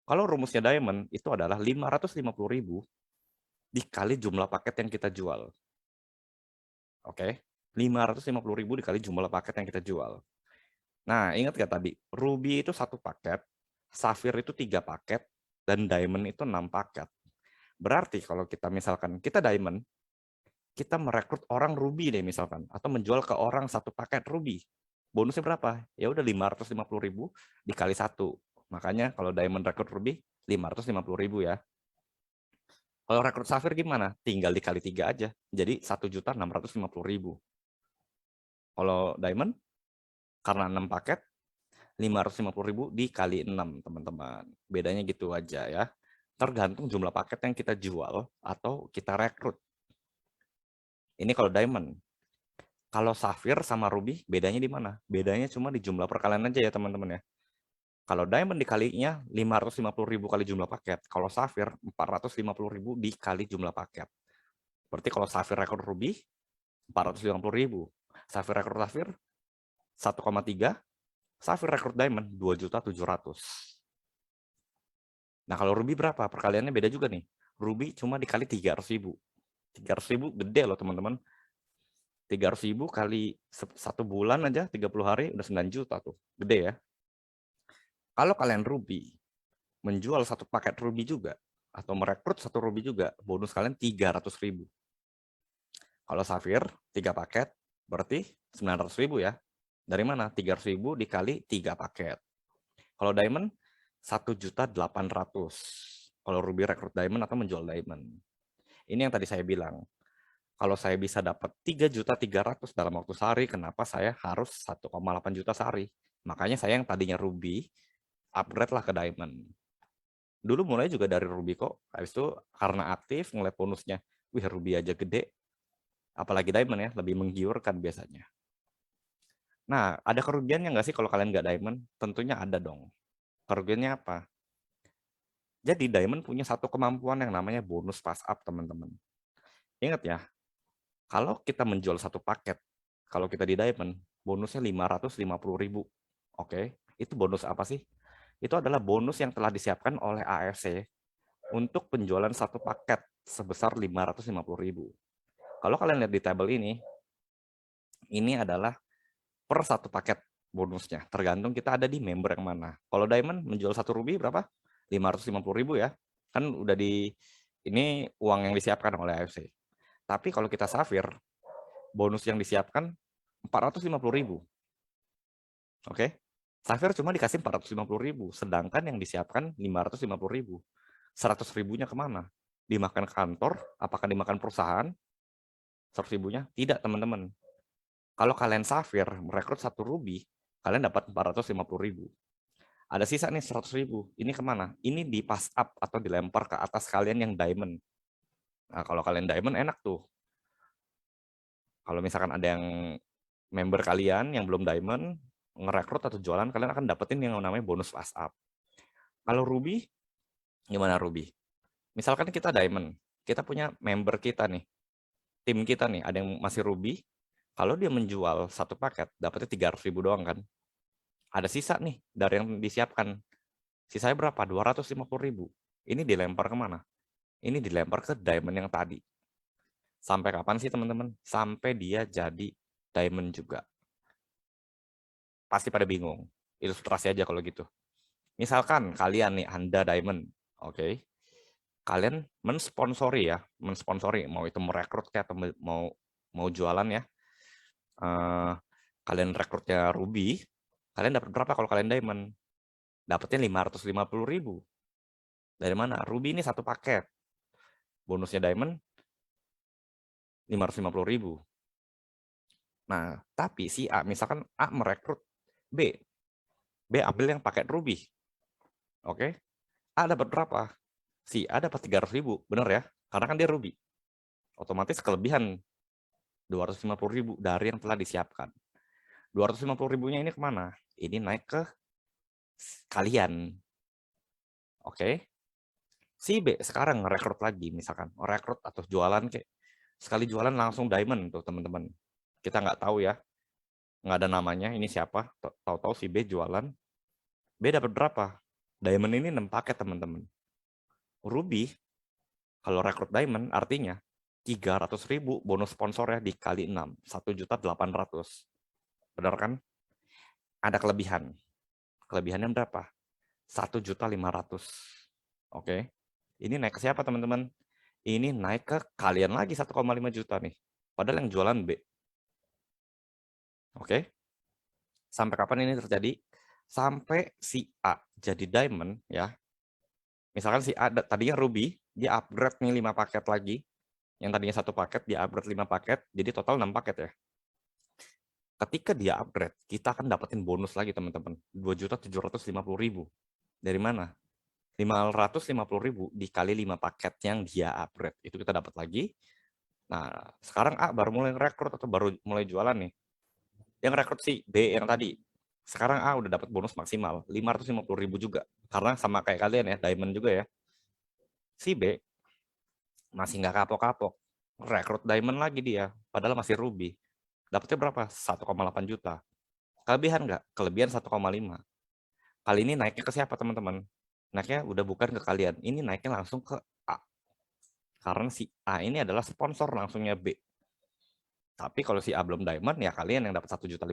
Kalau rumusnya diamond itu adalah 550.000 dikali jumlah paket yang kita jual. Oke, 550.000 dikali jumlah paket yang kita jual. Nah, ingat gak tadi? Ruby itu 1 paket, Sapphire itu 3 paket, dan Diamond itu 6 paket. Berarti kalau kita misalkan, kita Diamond, kita merekrut orang Ruby deh misalkan, atau menjual ke orang 1 paket Ruby. Bonusnya berapa? Ya udah 550.000 dikali 1. Makanya kalau Diamond rekrut Ruby, 550.000 ya. Kalau rekrut Sapphire gimana? Tinggal dikali 3 aja. Jadi 1.650.000. Kalau Diamond, karena 6 paket, 550.000 dikali 6, teman-teman. Bedanya gitu aja ya. Tergantung jumlah paket yang kita jual atau kita rekrut. Ini kalau diamond. Kalau sapphire sama ruby, bedanya di mana? Bedanya cuma di jumlah perkalian aja ya, teman-teman ya. Kalau diamond dikalinya 550.000 kali jumlah paket. Kalau sapphire 450.000 dikali jumlah paket. Berarti kalau sapphire rekrut ruby, 450.000. Sapphire rekrut sapphire, 1,3. Sapphire rekrut diamond, 2.700.000. Nah, kalau ruby berapa? Perkaliannya beda juga nih. Ruby cuma dikali 300.000. 300.000 gede loh, teman-teman. 300.000 kali 1 bulan aja, 30 hari, udah 9 juta tuh. Gede ya. Kalau kalian ruby, menjual 1 paket ruby juga, atau merekrut 1 ruby juga, bonus kalian 300.000. Kalau sapphire, 3 paket, berarti 900.000 ya. Dari mana? 300.000 dikali 3 paket. Kalau diamond, 1.800.000. Kalau ruby rekrut diamond atau menjual diamond. Ini yang tadi saya bilang. Kalau saya bisa dapat 3.300.000 dalam waktu sehari, kenapa saya harus 1,8 juta sehari? Makanya saya yang tadinya ruby, upgrade lah ke diamond. Dulu mulai juga dari ruby kok. Habis itu karena aktif, ngeliat bonusnya, wih ruby aja gede. Apalagi diamond ya, lebih menggiurkan biasanya. Nah, ada kerugiannya nggak sih kalau kalian nggak diamond? Tentunya ada dong. Kerugiannya apa? Jadi diamond punya satu kemampuan yang namanya bonus pass up, teman-teman. Ingat ya, kalau kita menjual 1 paket, kalau kita di diamond, bonusnya 550.000. Oke, itu bonus apa sih? Itu adalah bonus yang telah disiapkan oleh AFC untuk penjualan 1 paket sebesar 550.000. Kalau kalian lihat di tabel ini adalah per 1 paket bonusnya. Tergantung kita ada di member yang mana. Kalau diamond menjual 1 ruby berapa? 550.000 ya. Kan udah ini uang yang disiapkan oleh AFC. Tapi kalau kita sapphire, bonus yang disiapkan 450.000. Oke. Sapphire cuma dikasih 450.000, sedangkan yang disiapkan 550.000. 100.000-nya kemana? Dimakan kantor? Apakah dimakan perusahaan? 100.000-nya? Tidak, teman-teman. Kalau kalian sapphire merekrut 1 ruby, kalian dapat 450.000. Ada sisa nih 100.000. Ini kemana? Ini di pass up atau dilempar ke atas kalian yang diamond. Nah, kalau kalian diamond enak tuh. Kalau misalkan ada yang member kalian yang belum diamond, ngerekrut atau jualan, kalian akan dapetin yang namanya bonus fast up. Kalau Ruby, gimana Ruby? Misalkan kita Diamond, kita punya member kita nih, tim kita nih, ada yang masih Ruby, kalau dia menjual satu paket, dapetnya 300.000 doang kan. Ada sisa nih dari yang disiapkan. Sisanya berapa? 250.000. Ini dilempar kemana? Ini dilempar ke Diamond yang tadi. Sampai kapan sih teman-teman? Sampai dia jadi Diamond juga. Pasti pada bingung. Ilustrasi aja kalau gitu. Misalkan kalian nih, Anda Diamond. Oke. Kalian mensponsori ya. Mensponsori. Mau itu merekrut kayak atau mau jualan ya. Kalian rekrutnya Ruby. Kalian dapat berapa kalau kalian Diamond? Dapatnya 550.000. Dari mana? Ruby ini satu paket. Bonusnya Diamond 550.000. Nah, tapi si A, misalkan A merekrut B. B ambil yang paket Ruby. Oke. A dapat berapa? Si A dapat 300.000. Benar ya? Karena kan dia Ruby. Otomatis kelebihan 250.000 dari yang telah disiapkan. 250.000-nya ini kemana? Ini naik ke kalian. Oke. Si B sekarang rekrut lagi, misalkan. Rekrut atau jualan kayak. Sekali jualan langsung Diamond tuh teman-teman. Kita nggak tahu ya. Nggak ada namanya, ini siapa. Tahu-tahu si B jualan. B dapat berapa? Diamond ini 6 paket teman-teman. Ruby, kalau rekrut Diamond artinya 300.000 bonus sponsornya dikali 6. 1.800.000. Benar kan? Ada kelebihan. Kelebihannya berapa? 1.500.000. Oke. Ini naik ke siapa teman-teman? Ini naik ke kalian lagi 1,5 juta nih. Padahal yang jualan B. Oke. Sampai kapan ini terjadi? Sampai si A jadi Diamond ya. Misalkan si A tadinya Ruby, dia upgrade nih 5 paket lagi. Yang tadinya 1 paket, dia upgrade 5 paket, jadi total 6 paket ya. Ketika dia upgrade, kita akan dapetin bonus lagi teman-teman. 2.750.000. Dari mana? 550.000 dikali 5 paket yang dia upgrade. Itu kita dapat lagi. Nah, sekarang A baru mulai rekrut atau baru mulai jualan nih. Yang rekrut si B yang tadi. Sekarang A udah dapat bonus maksimal 550.000 juga. Karena sama kayak kalian ya, Diamond juga ya. Si B masih nggak kapok-kapok. Rekrut Diamond lagi dia. Padahal masih Ruby. Dapatnya berapa? 1,8 juta. Kelebihan nggak? Kelebihan 1,5. Kali ini naiknya ke siapa teman-teman? Naiknya udah bukan ke kalian. Ini naiknya langsung ke A. Karena si A ini adalah sponsor langsungnya B. Tapi kalau si A belum Diamond, ya kalian yang dapat 1.500.000.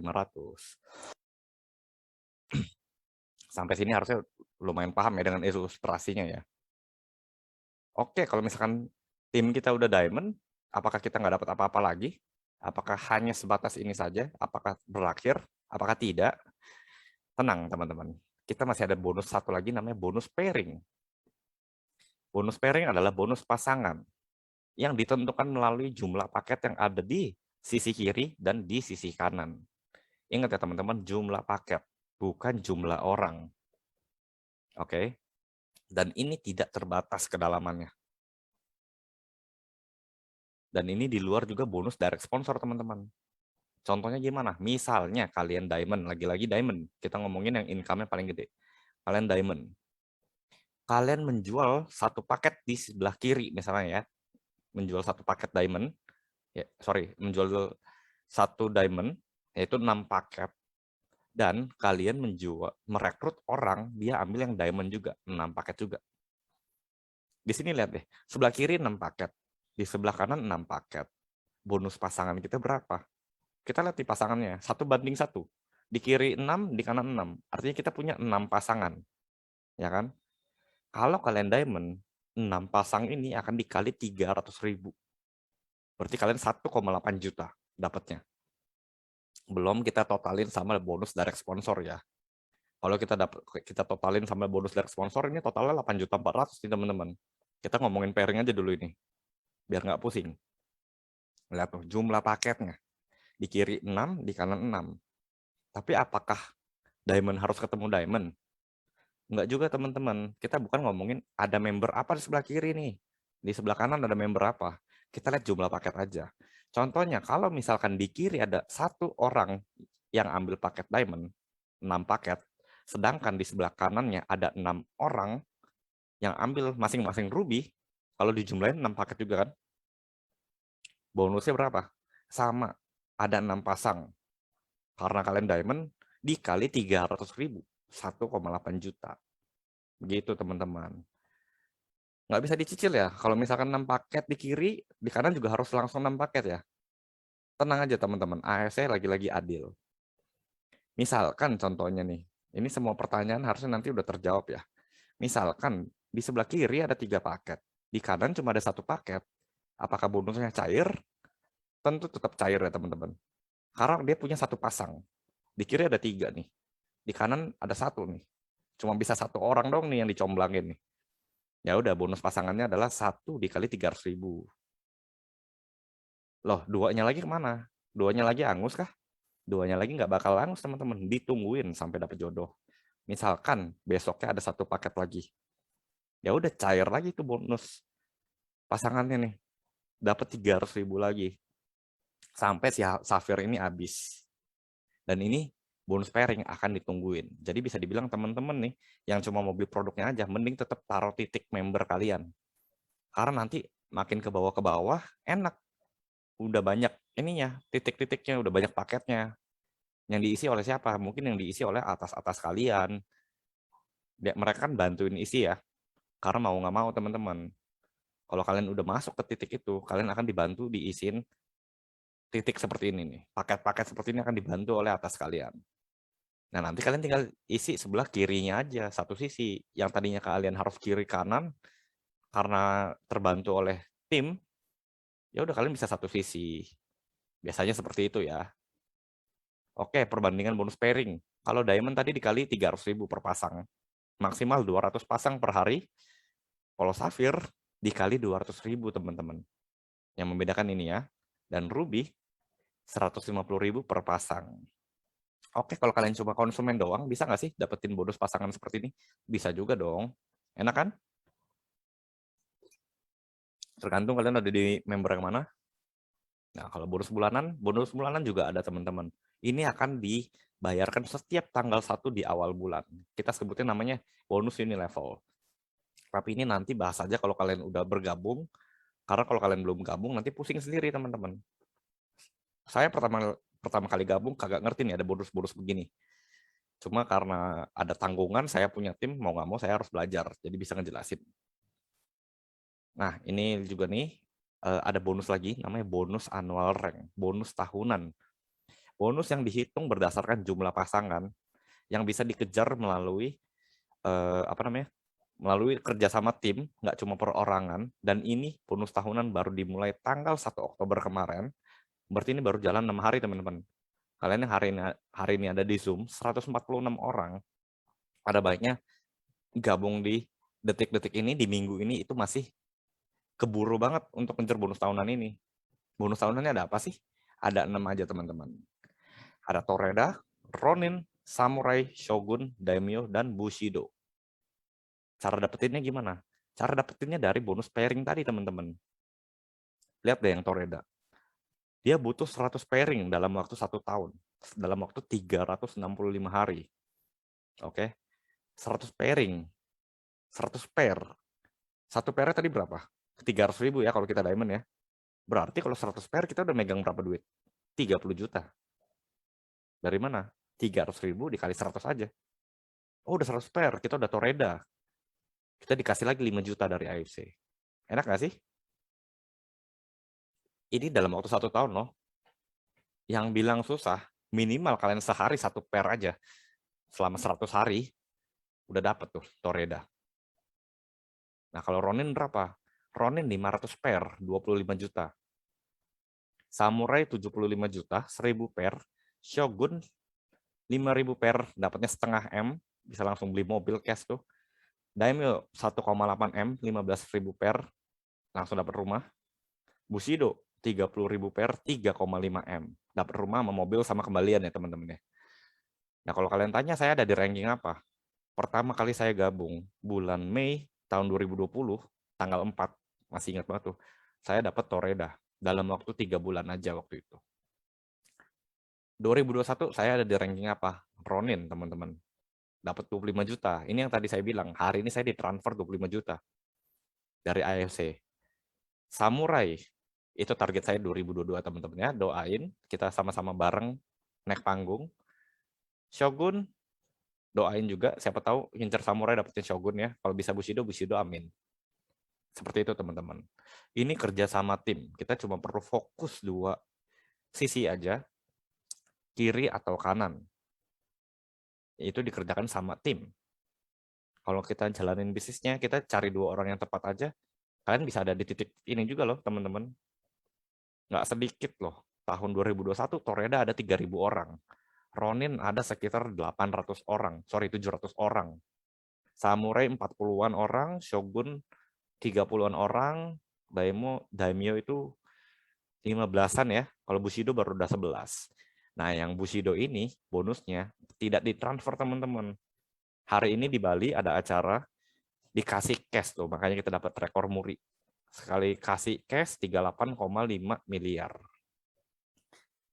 Sampai sini harusnya lumayan paham ya dengan ilustrasinya ya. Oke, kalau misalkan tim kita udah Diamond, apakah kita nggak dapat apa-apa lagi? Apakah hanya sebatas ini saja? Apakah berakhir? Apakah tidak? Tenang teman-teman. Kita masih ada bonus satu lagi namanya bonus pairing. Bonus pairing adalah bonus pasangan yang ditentukan melalui jumlah paket yang ada di sisi kiri dan di sisi kanan. Ingat ya teman-teman, jumlah paket, bukan jumlah orang. Oke. Dan ini tidak terbatas kedalamannya. Dan ini di luar juga bonus direct sponsor teman-teman. Contohnya gimana? Misalnya kalian Diamond, lagi-lagi Diamond. Kita ngomongin yang income-nya paling gede. Kalian Diamond. Kalian menjual satu paket di sebelah kiri misalnya ya. Menjual satu paket Diamond. Ya, menjual satu Diamond, yaitu 6 paket. Dan kalian merekrut orang, dia ambil yang Diamond juga. 6 paket juga. Di sini lihat deh. Sebelah kiri 6 paket. Di sebelah kanan 6 paket. Bonus pasangan kita berapa? Kita lihat di pasangannya, 1:1. Di kiri 6, di kanan 6. Artinya kita punya 6 pasangan. Ya kan? Kalau kalian Diamond, 6 pasang ini akan dikali 300.000. Berarti kalian 1,8 juta dapatnya. Belum kita totalin sama bonus direct sponsor ya. Kalau kita totalin sama bonus direct sponsor, ini totalnya 8.400.000 nih teman-teman. Kita ngomongin pairing aja dulu ini. Biar nggak pusing. Lihat tuh, jumlah paketnya. Di kiri 6, di kanan 6. Tapi apakah Diamond harus ketemu Diamond? Enggak juga teman-teman. Kita bukan ngomongin ada member apa di sebelah kiri nih. Di sebelah kanan ada member apa. Kita lihat jumlah paket aja. Contohnya kalau misalkan di kiri ada 1 orang yang ambil paket Diamond, 6 paket, sedangkan di sebelah kanannya ada 6 orang yang ambil masing-masing ruby, kalau dijumlahin 6 paket juga kan, bonusnya berapa? Sama, ada 6 pasang. Karena kalian diamond, dikali 300.000, 1,8 juta. Begitu teman-teman. Nggak bisa dicicil ya, kalau misalkan 6 paket di kiri, di kanan juga harus langsung 6 paket ya. Tenang aja teman-teman, AFC lagi-lagi adil. Misalkan contohnya nih, ini semua pertanyaan harusnya nanti udah terjawab ya. Misalkan di sebelah kiri ada 3 paket, di kanan cuma ada 1 paket. Apakah bonusnya cair? Tentu tetap cair ya teman-teman. Karena dia punya 1 pasang. Di kiri ada 3 nih. Di kanan ada 1 nih. Cuma bisa 1 orang dong nih yang dicomblangin nih. Ya udah bonus pasangannya adalah 1 dikali 300.000. Loh, duanya lagi kemana? Duanya lagi angus kah? Duanya lagi nggak bakal angus teman-teman. Ditungguin sampai dapat jodoh. Misalkan besoknya ada 1 paket lagi. Ya udah cair lagi tuh bonus pasangannya nih. Dapat 300.000 lagi. Sampai si Safir ini habis. Dan ini bonus pairing akan ditungguin. Jadi bisa dibilang teman-teman nih yang cuma mau beli produknya aja, mending tetap taruh titik member kalian. Karena nanti makin ke bawah enak. Udah banyak ininya, titik-titiknya, udah banyak paketnya. Yang diisi oleh siapa? Mungkin yang diisi oleh atas-atas kalian. Mereka kan bantuin isi ya. Karena mau nggak mau teman-teman. Kalau kalian udah masuk ke titik itu, kalian akan dibantu diisin titik seperti ini nih. Paket-paket seperti ini akan dibantu oleh atas kalian. Nah, nanti kalian tinggal isi sebelah kirinya aja, satu sisi. Yang tadinya kalian harus kiri kanan, karena terbantu oleh tim, ya udah kalian bisa satu sisi. Biasanya seperti itu ya. Oke, perbandingan bonus pairing. Kalau diamond tadi dikali 300.000 per pasang. Maksimal 200 pasang per hari. Kalau safir dikali 200.000 teman-teman. Yang membedakan ini ya. Dan ruby 150.000 per pasang. Oke, kalau kalian cuma konsumen doang, bisa nggak sih dapetin bonus pasangan seperti ini? Bisa juga dong. Enak kan? Tergantung kalian ada di member yang mana. Nah, kalau bonus bulanan juga ada teman-teman. Ini akan dibayarkan setiap tanggal 1 di awal bulan. Kita sebutnya namanya bonus unilevel. Tapi ini nanti bahas aja kalau kalian udah bergabung. Karena kalau kalian belum gabung, nanti pusing sendiri teman-teman. Saya pertama kali gabung kagak ngerti nih ada bonus-bonus begini. Cuma karena ada tanggungan, saya punya tim, mau nggak mau saya harus belajar. Jadi bisa ngejelasin. Nah, ini juga nih, ada bonus lagi, namanya bonus annual rank, bonus tahunan. Bonus yang dihitung berdasarkan jumlah pasangan yang bisa dikejar melalui melalui kerjasama tim, nggak cuma perorangan. Dan ini bonus tahunan baru dimulai tanggal 1 Oktober kemarin. Berarti ini baru jalan 6 hari teman-teman. Kalian yang hari ini ada di Zoom, 146 orang. Ada baiknya gabung di detik-detik ini, di minggu ini itu masih keburu banget untuk ngejar bonus tahunan ini. Bonus tahunannya ada apa sih? Ada 6 aja teman-teman. Ada Toreda, Ronin, Samurai, Shogun, Daimyo, dan Bushido. Cara dapetinnya gimana? Cara dapetinnya dari bonus pairing tadi teman-teman. Lihat deh yang Toreda. Dia butuh 100 pairing dalam waktu 1 tahun. Dalam waktu 365 hari. Oke. 100 pairing. 100 pair. 1 pair tadi berapa? 300.000 ya kalau kita diamond ya. Berarti kalau 100 pair kita udah megang berapa duit? 30 juta. Dari mana? 300.000 dikali 100 aja. Oh udah 100 pair, kita udah Toreda. Kita dikasih lagi 5 juta dari AFC. Enak gak sih? Ini dalam waktu 1 tahun loh. Yang bilang susah, minimal kalian sehari 1 pair aja. Selama 100 hari, udah dapet tuh Toreda. Nah kalau Ronin berapa? Ronin 500 pair, 25 juta. Samurai 75 juta, 1000 pair. Shogun 5.000 pair, dapatnya setengah M, bisa langsung beli mobil cash tuh. Daimyo 1,8 M, 15.000 pair, langsung dapat rumah. Bushido 30.000 pair, 3,5 M, dapat rumah sama mobil sama kembalian ya teman-teman ya. Nah kalau kalian tanya saya ada di ranking apa? Pertama kali saya gabung bulan Mei tahun 2020, tanggal 4, masih ingat banget tuh. Saya dapat Toreda dalam waktu 3 bulan aja waktu itu. 2021 saya ada di ranking apa? Ronin, teman-teman. Dapat 25 juta. Ini yang tadi saya bilang, hari ini saya ditransfer 25 juta dari AFC. Samurai, itu target saya 2022, teman-teman ya. Doain, kita sama-sama bareng naik panggung. Shogun, doain juga, siapa tahu ngincer Samurai dapetin Shogun ya. Kalau bisa Bushido, Bushido amin. Seperti itu, teman-teman. Ini kerja sama tim. Kita cuma perlu fokus dua sisi aja, kiri atau kanan. Itu dikerjakan sama tim. Kalau kita jalanin bisnisnya, kita cari dua orang yang tepat aja, kalian bisa ada di titik ini juga loh, teman-teman. Nggak sedikit loh. Tahun 2021, Toreda ada 3.000 orang. Ronin ada sekitar 800 orang. Sorry, 700 orang. Samurai 40-an orang, Shogun 30-an orang, Daimyo itu 15-an ya. Kalau Bushido baru udah 11. Nah, yang Bushido ini bonusnya tidak ditransfer, teman-teman. Hari ini di Bali ada acara dikasih cash loh, makanya kita dapat rekor muri. Sekali kasih cash 38,5 miliar.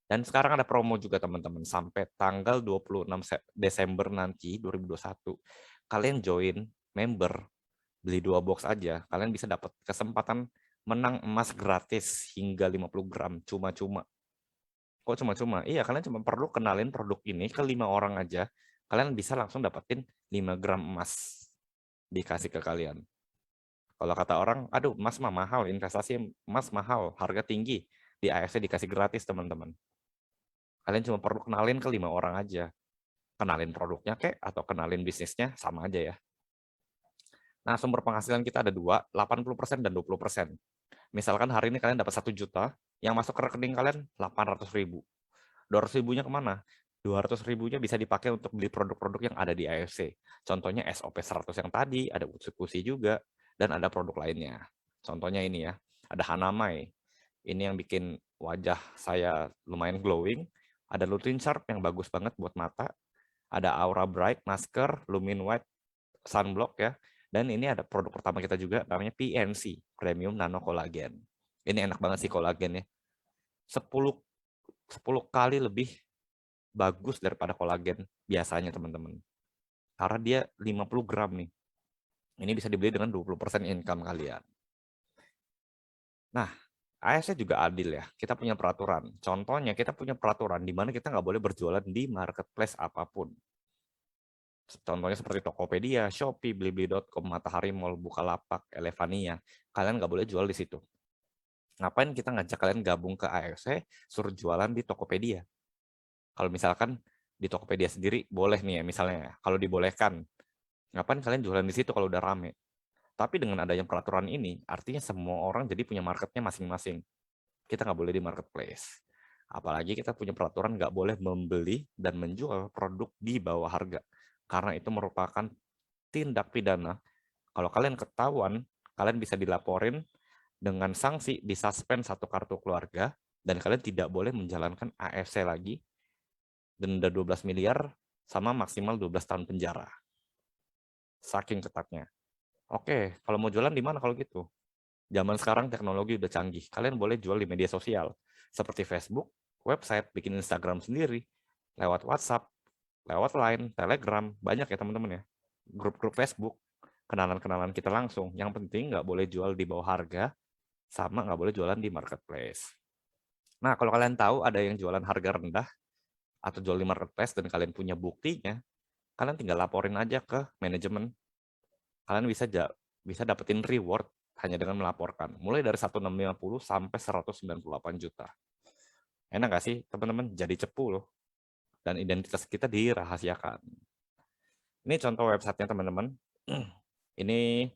Dan sekarang ada promo juga, teman-teman. Sampai tanggal 26 Desember nanti 2021, kalian join member, beli 2 box aja, kalian bisa dapat kesempatan menang emas gratis hingga 50 gram, cuma-cuma. Kok cuma-cuma? Iya, kalian cuma perlu kenalin produk ini ke 5 orang aja, kalian bisa langsung dapetin 5 gram emas dikasih ke kalian. Kalau kata orang, aduh emas mah mahal, investasi emas mahal, harga tinggi. Di AFC dikasih gratis, teman-teman. Kalian cuma perlu kenalin ke 5 orang aja. Kenalin produknya kek, atau kenalin bisnisnya, sama aja ya. Nah, sumber penghasilan kita ada 2, 80% dan 20%. Misalkan hari ini kalian dapat 1 juta, yang masuk ke rekening kalian 800 ribu. 200 ribunya kemana? 200 ribunya bisa dipakai untuk beli produk-produk yang ada di AFC. Contohnya SOP 100 yang tadi, ada Utsukushi juga, dan ada produk lainnya. Contohnya ini ya, ada Hanamai. Ini yang bikin wajah saya lumayan glowing. Ada Lutin Sharp yang bagus banget buat mata. Ada Aura Bright, masker, Lumin White, sunblock ya. Dan ini ada produk pertama kita juga, namanya PNC, Premium Nano Collagen. Ini enak banget sih kolagen ya. 10 kali lebih bagus daripada kolagen biasanya, teman-teman. Karena dia 50 gram nih. Ini bisa dibeli dengan 20% income kalian. Nah, ASC juga adil ya. Kita punya peraturan. Contohnya kita punya peraturan di mana kita nggak boleh berjualan di marketplace apapun. Contohnya seperti Tokopedia, Shopee, Blibli.com, Matahari Mall, Bukalapak, Elevania. Kalian nggak boleh jual di situ. Ngapain kita ngajak kalian gabung ke AFC, suruh jualan di Tokopedia? Kalau misalkan di Tokopedia sendiri boleh nih ya, misalnya kalau dibolehkan, ngapain kalian jualan di situ kalau udah rame? Tapi dengan adanya peraturan ini, artinya semua orang jadi punya marketnya masing-masing. Kita nggak boleh di marketplace. Apalagi kita punya peraturan nggak boleh membeli dan menjual produk di bawah harga. Karena itu merupakan tindak pidana. Kalau kalian ketahuan, kalian bisa dilaporin dengan sanksi disuspend 1 kartu keluarga, dan kalian tidak boleh menjalankan AFC lagi, denda 12 miliar, sama maksimal 12 tahun penjara. Saking ketatnya. Oke, kalau mau jualan di mana kalau gitu? Zaman sekarang teknologi udah canggih. Kalian boleh jual di media sosial, seperti Facebook, website, bikin Instagram sendiri, lewat WhatsApp, lewat Line, Telegram, banyak ya teman-teman ya. Grup-grup Facebook, kenalan-kenalan kita langsung. Yang penting nggak boleh jual di bawah harga, sama nggak boleh jualan di marketplace. Nah, kalau kalian tahu ada yang jualan harga rendah, atau jual di marketplace dan kalian punya buktinya, kalian tinggal laporin aja ke manajemen. Kalian bisa dapetin reward hanya dengan melaporkan. Mulai dari 1650 sampai 198 juta. Enak nggak sih, teman-teman? Jadi cepu loh. Dan identitas kita dirahasiakan. Ini contoh websitenya, teman-teman. Ini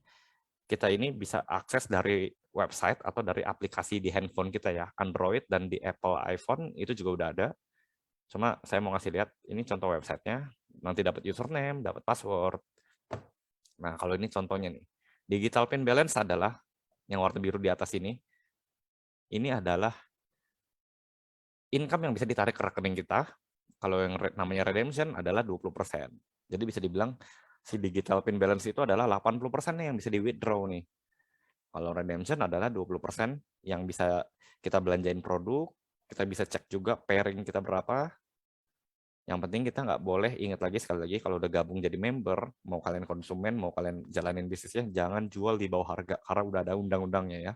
kita ini bisa akses dari website atau dari aplikasi di handphone kita ya. Android dan di Apple iPhone itu juga udah ada. Cuma saya mau ngasih lihat, ini contoh websitenya. Nanti dapat username, dapat password. Nah, kalau ini contohnya nih. Digital Pin Balance adalah yang warna biru di atas ini. Ini adalah income yang bisa ditarik ke rekening kita. Kalau yang namanya redemption adalah 20%. Jadi bisa dibilang si digital pin balance itu adalah 80% yang bisa di withdraw nih. Kalau redemption adalah 20% yang bisa kita belanjain produk, kita bisa cek juga pairing kita berapa, Yang penting kita nggak boleh, ingat lagi sekali lagi, kalau udah gabung jadi member, mau kalian konsumen, mau kalian jalanin bisnisnya, jangan jual di bawah harga, karena udah ada undang-undangnya ya.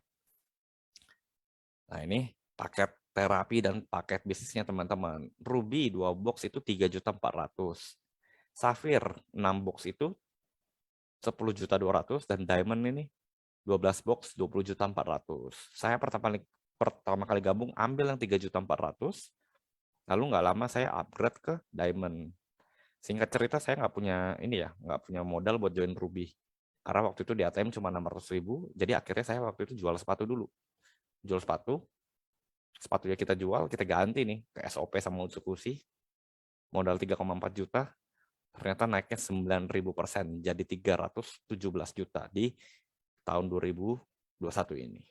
Nah ini paket terapi dan paket bisnisnya teman-teman. Ruby 2 box itu 3.400.000. Safir 6 box itu 10.200.000 dan Diamond ini 12 box 20.400.000. Saya pertama kali gabung ambil yang 3.400.000. Lalu nggak lama saya upgrade ke Diamond. Singkat cerita saya nggak punya modal buat join Ruby. Karena waktu itu di ATM cuma 600.000. Jadi akhirnya saya waktu itu jual sepatu dulu. Jual sepatunya kita jual, kita ganti nih ke SOP sama Utsukushi. Modal 3,4 juta. Ternyata naiknya 9.000%, jadi 317 juta di tahun 2021 ini.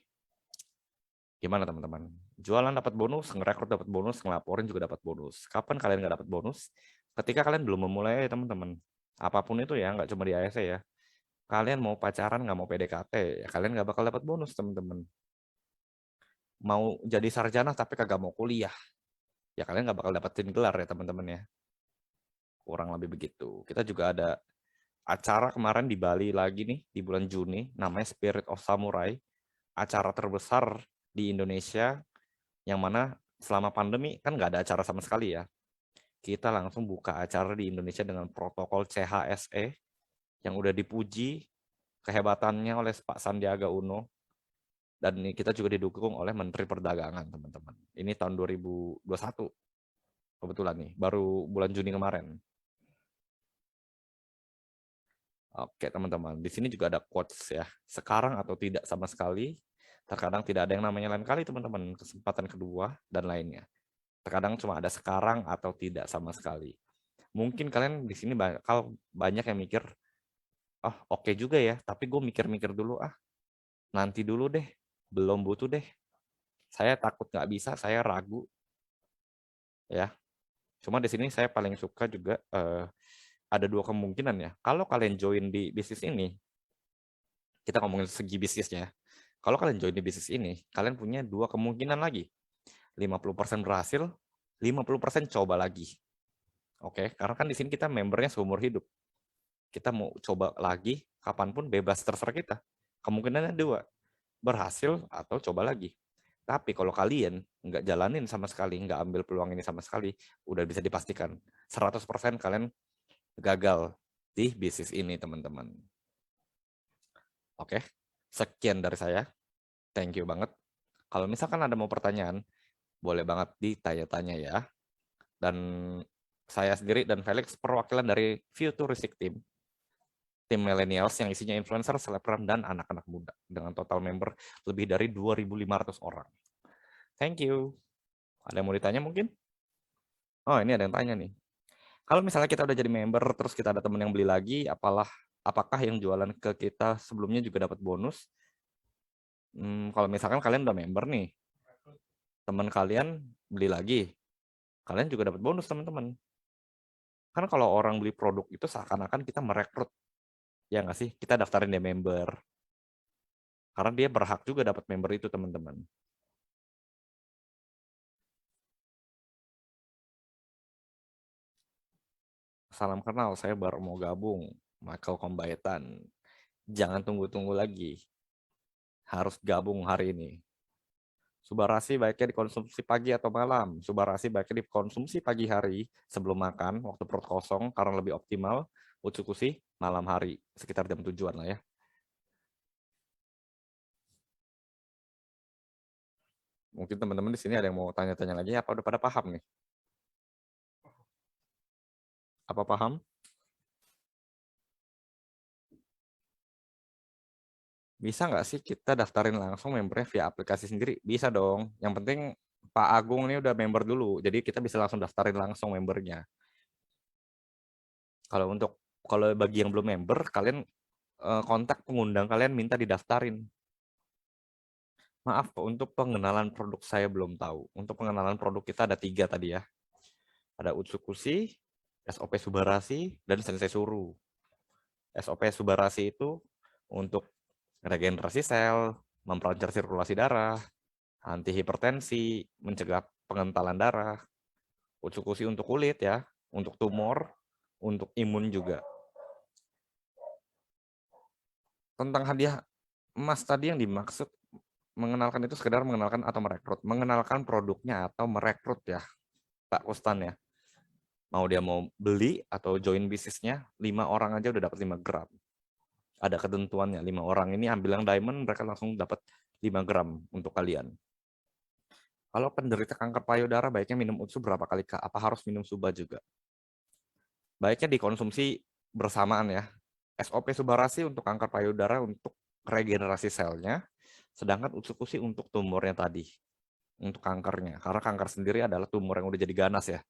Gimana teman-teman? Jualan dapat bonus, ngerekrut dapat bonus, ngelaporin juga dapat bonus. Kapan kalian nggak dapat bonus? Ketika kalian belum memulai teman-teman. Apapun itu ya, nggak cuma di ASE ya. Kalian mau pacaran, nggak mau PDKT, ya kalian nggak bakal dapat bonus teman-teman. Mau jadi sarjana tapi kagak mau kuliah, ya kalian nggak bakal dapetin gelar ya teman-teman ya. Kurang lebih begitu. Kita juga ada acara kemarin di Bali lagi nih, di bulan Juni, namanya Spirit of Samurai. Acara terbesar di Indonesia, yang mana selama pandemi kan nggak ada acara sama sekali ya. Kita langsung buka acara di Indonesia dengan protokol CHSE, yang udah dipuji kehebatannya oleh Pak Sandiaga Uno. Dan kita juga didukung oleh Menteri Perdagangan, teman-teman. Ini tahun 2021, kebetulan nih, baru bulan Juni kemarin. Oke, teman-teman. Di sini juga ada quotes ya. Sekarang atau tidak sama sekali. Terkadang tidak ada yang namanya lain kali, teman-teman. Kesempatan kedua dan lainnya. Terkadang cuma ada sekarang atau tidak sama sekali. Mungkin kalian di sini bakal banyak yang mikir, oh oke juga ya, tapi gue mikir-mikir dulu nanti dulu deh, belum butuh deh. Saya takut nggak bisa, saya ragu. Ya, cuma di sini saya paling suka juga ada dua kemungkinan ya. Kalau kalian join di bisnis ini, kita ngomongin segi bisnisnya. Kalau kalian join di bisnis ini, kalian punya dua kemungkinan lagi. 50% berhasil, 50% coba lagi. Oke, karena kan di sini kita membernya seumur hidup. Kita mau coba lagi, kapanpun bebas terserah kita. Kemungkinannya dua, berhasil atau coba lagi. Tapi kalau kalian nggak jalanin sama sekali, nggak ambil peluang ini sama sekali, udah bisa dipastikan 100% kalian gagal di bisnis ini, teman-teman. Oke, sekian dari saya. Thank you banget. Kalau misalkan ada mau pertanyaan, boleh banget ditanya-tanya ya. Dan saya sendiri dan Felix perwakilan dari Futuristic Team. Tim millennials yang isinya influencer, selebgram, dan anak-anak muda. Dengan total member lebih dari 2.500 orang. Thank you. Ada yang mau ditanya mungkin? Oh, ini ada yang tanya nih. Kalau misalnya kita udah jadi member, terus kita ada teman yang beli lagi, apakah yang jualan ke kita sebelumnya juga dapat bonus? Kalau misalkan kalian udah member nih, teman kalian beli lagi, kalian juga dapat bonus, teman-teman. Karena kalau orang beli produk itu seakan-akan kita merekrut. Ya nggak sih? Kita daftarin dia member. Karena dia berhak juga dapat member itu, teman-teman. Salam kenal, saya baru mau gabung. Michael Kombaitan. Jangan tunggu-tunggu lagi. Harus gabung hari ini. Subarasi baiknya dikonsumsi pagi atau malam. Subarasi baiknya dikonsumsi pagi hari sebelum makan, waktu perut kosong, karena lebih optimal. Utsukushi malam hari, sekitar jam 7-an lah ya. Mungkin teman-teman di sini ada yang mau tanya-tanya lagi, apa udah pada paham nih? Apa paham? Bisa nggak sih kita daftarin langsung membernya via aplikasi sendiri? Bisa dong. Yang penting Pak Agung ini udah member dulu, jadi kita bisa langsung daftarin langsung membernya. Kalau bagi yang belum member, kalian kontak pengundang kalian minta didaftarin. Maaf, untuk pengenalan produk saya belum tahu. Untuk pengenalan produk kita ada 3 tadi ya. Ada Utsukushi, SOP Subarasi, dan Sensei Suru. SOP Subarasi itu untuk regenerasi sel, memperlancar sirkulasi darah, anti hipertensi, mencegah pengentalan darah. Utsukushi untuk kulit ya, untuk tumor, untuk imun juga. Tentang hadiah emas tadi yang dimaksud mengenalkan itu sekedar mengenalkan atau merekrut. Mengenalkan produknya atau merekrut ya, Pak Kustan ya. Mau dia mau beli atau join bisnisnya, 5 orang aja udah dapat 5 gram. Ada ketentuannya, 5 orang ini ambil yang diamond, mereka langsung dapat 5 gram untuk kalian. Kalau penderita kanker payudara, baiknya minum UTSU berapa kali, Kak? Apa harus minum SUBA juga? Baiknya dikonsumsi bersamaan ya. SOP Subarasi untuk kanker payudara untuk regenerasi selnya, sedangkan UTSU untuk tumornya tadi, untuk kankernya. Karena kanker sendiri adalah tumor yang udah jadi ganas ya.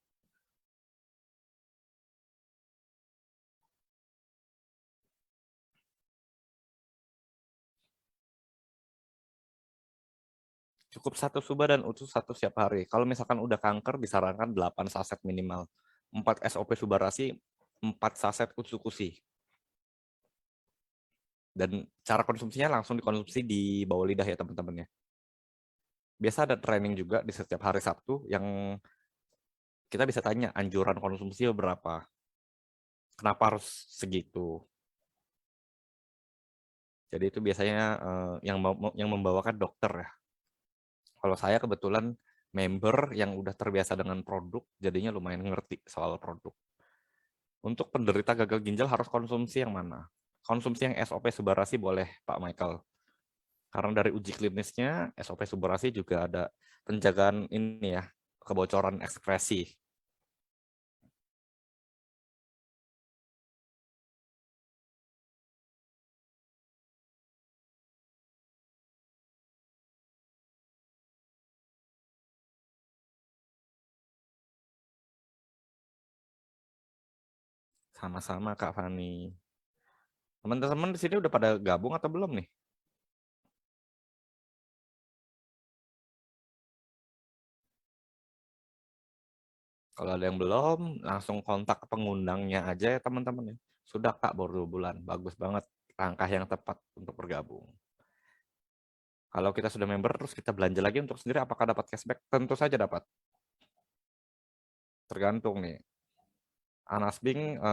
Cukup 1 SUBA dan UTSU 1 setiap hari. Kalau misalkan udah kanker, disarankan 8 saset minimal. 4 SOP Subarasi, 4 saset UTSU. Dan cara konsumsinya langsung dikonsumsi di bawah lidah ya teman-teman ya. Biasa ada training juga di setiap hari Sabtu yang kita bisa tanya anjuran konsumsi berapa. Kenapa harus segitu? Jadi itu biasanya yang membawakan dokter ya. Kalau saya kebetulan member yang udah terbiasa dengan produk, jadinya lumayan ngerti soal produk. Untuk penderita gagal ginjal harus konsumsi yang mana? Konsumsi yang SOP Subarasi boleh, Pak Michael. Karena dari uji klinisnya, SOP Subarasi juga ada penjagaan ini ya, kebocoran ekspresi. Sama-sama Kak Fani. Teman-teman di sini udah pada gabung atau belum nih? Kalau ada yang belum, langsung kontak pengundangnya aja ya teman-teman ya. Sudah Kak, baru 2 bulan. Bagus banget. Langkah yang tepat untuk bergabung. Kalau kita sudah member, terus kita belanja lagi untuk sendiri, apakah dapat cashback? Tentu saja dapat. Tergantung nih. Anasbing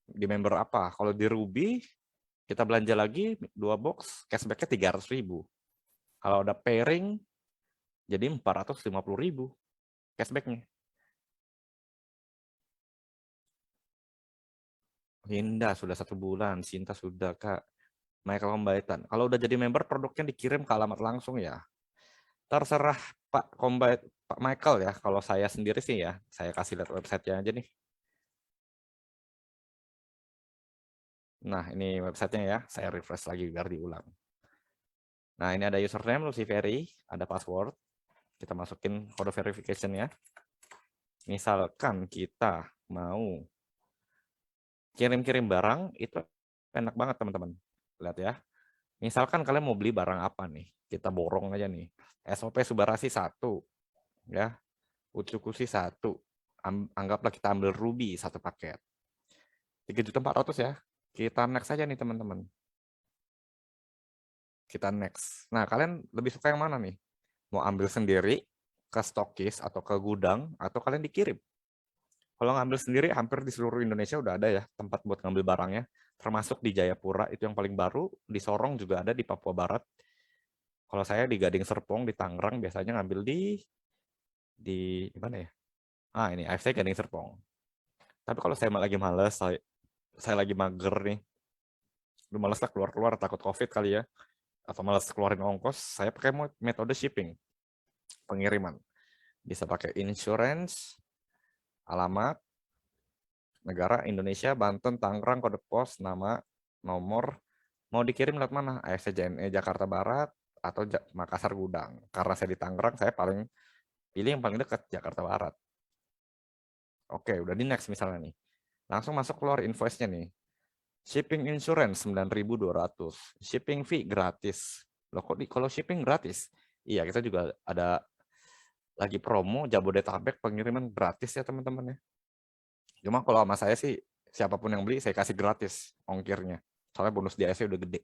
di member apa? Kalau di Ruby, kita belanja lagi 2 box, cashbacknya 300.000. Kalau ada pairing, jadi 450.000 cashbacknya. Linda sudah 1 bulan, Sinta sudah Kak. Michael Kombaitan. Kalau udah jadi member, produknya dikirim ke alamat langsung ya. Terserah Pak Pak Michael ya. Kalau saya sendiri sih ya, saya kasih lihat websitenya aja nih. Nah, ini websitenya ya. Saya refresh lagi biar diulang. Nah, ini ada username Luciferi, ada password. Kita masukin kode verification ya. Misalkan kita mau kirim-kirim barang, itu enak banget teman-teman. Lihat ya. Misalkan kalian mau beli barang apa nih, kita borong aja nih. SOP Subarasi 1, ya. Utsukushi 1. Anggaplah kita ambil Ruby 1 paket. 3.400.000 ya. Kita next aja nih teman-teman. Kita next. Nah, kalian lebih suka yang mana nih? Mau ambil sendiri ke stokis atau ke gudang, atau kalian dikirim? Kalau ngambil sendiri, hampir di seluruh Indonesia udah ada ya tempat buat ngambil barangnya. Termasuk di Jayapura, itu yang paling baru. Di Sorong juga ada, di Papua Barat. Kalau saya di Gading Serpong, di Tangerang, biasanya ngambil di mana ya? Ah, ini AFC Gading Serpong. Tapi kalau saya lagi males, saya lagi mager nih, lu males lah keluar-keluar, takut COVID kali ya, atau males keluarin ongkos, saya pakai metode shipping, pengiriman. Bisa pakai insurance, alamat, negara Indonesia, Banten, Tangerang, kode pos, nama, nomor, mau dikirim lewat mana? AFC JNE Jakarta Barat atau Makassar Gudang. Karena saya di Tangerang, saya paling pilih yang paling dekat, Jakarta Barat. Oke, udah di next misalnya nih. Langsung masuk keluar invoice-nya nih. Shipping insurance 9.200. Shipping fee gratis. Loh kok kalau shipping gratis? Iya, kita juga ada lagi promo Jabodetabek pengiriman gratis ya teman-teman ya. Cuma kalau sama saya sih, siapapun yang beli saya kasih gratis ongkirnya. Soalnya bonus di ASC udah gede.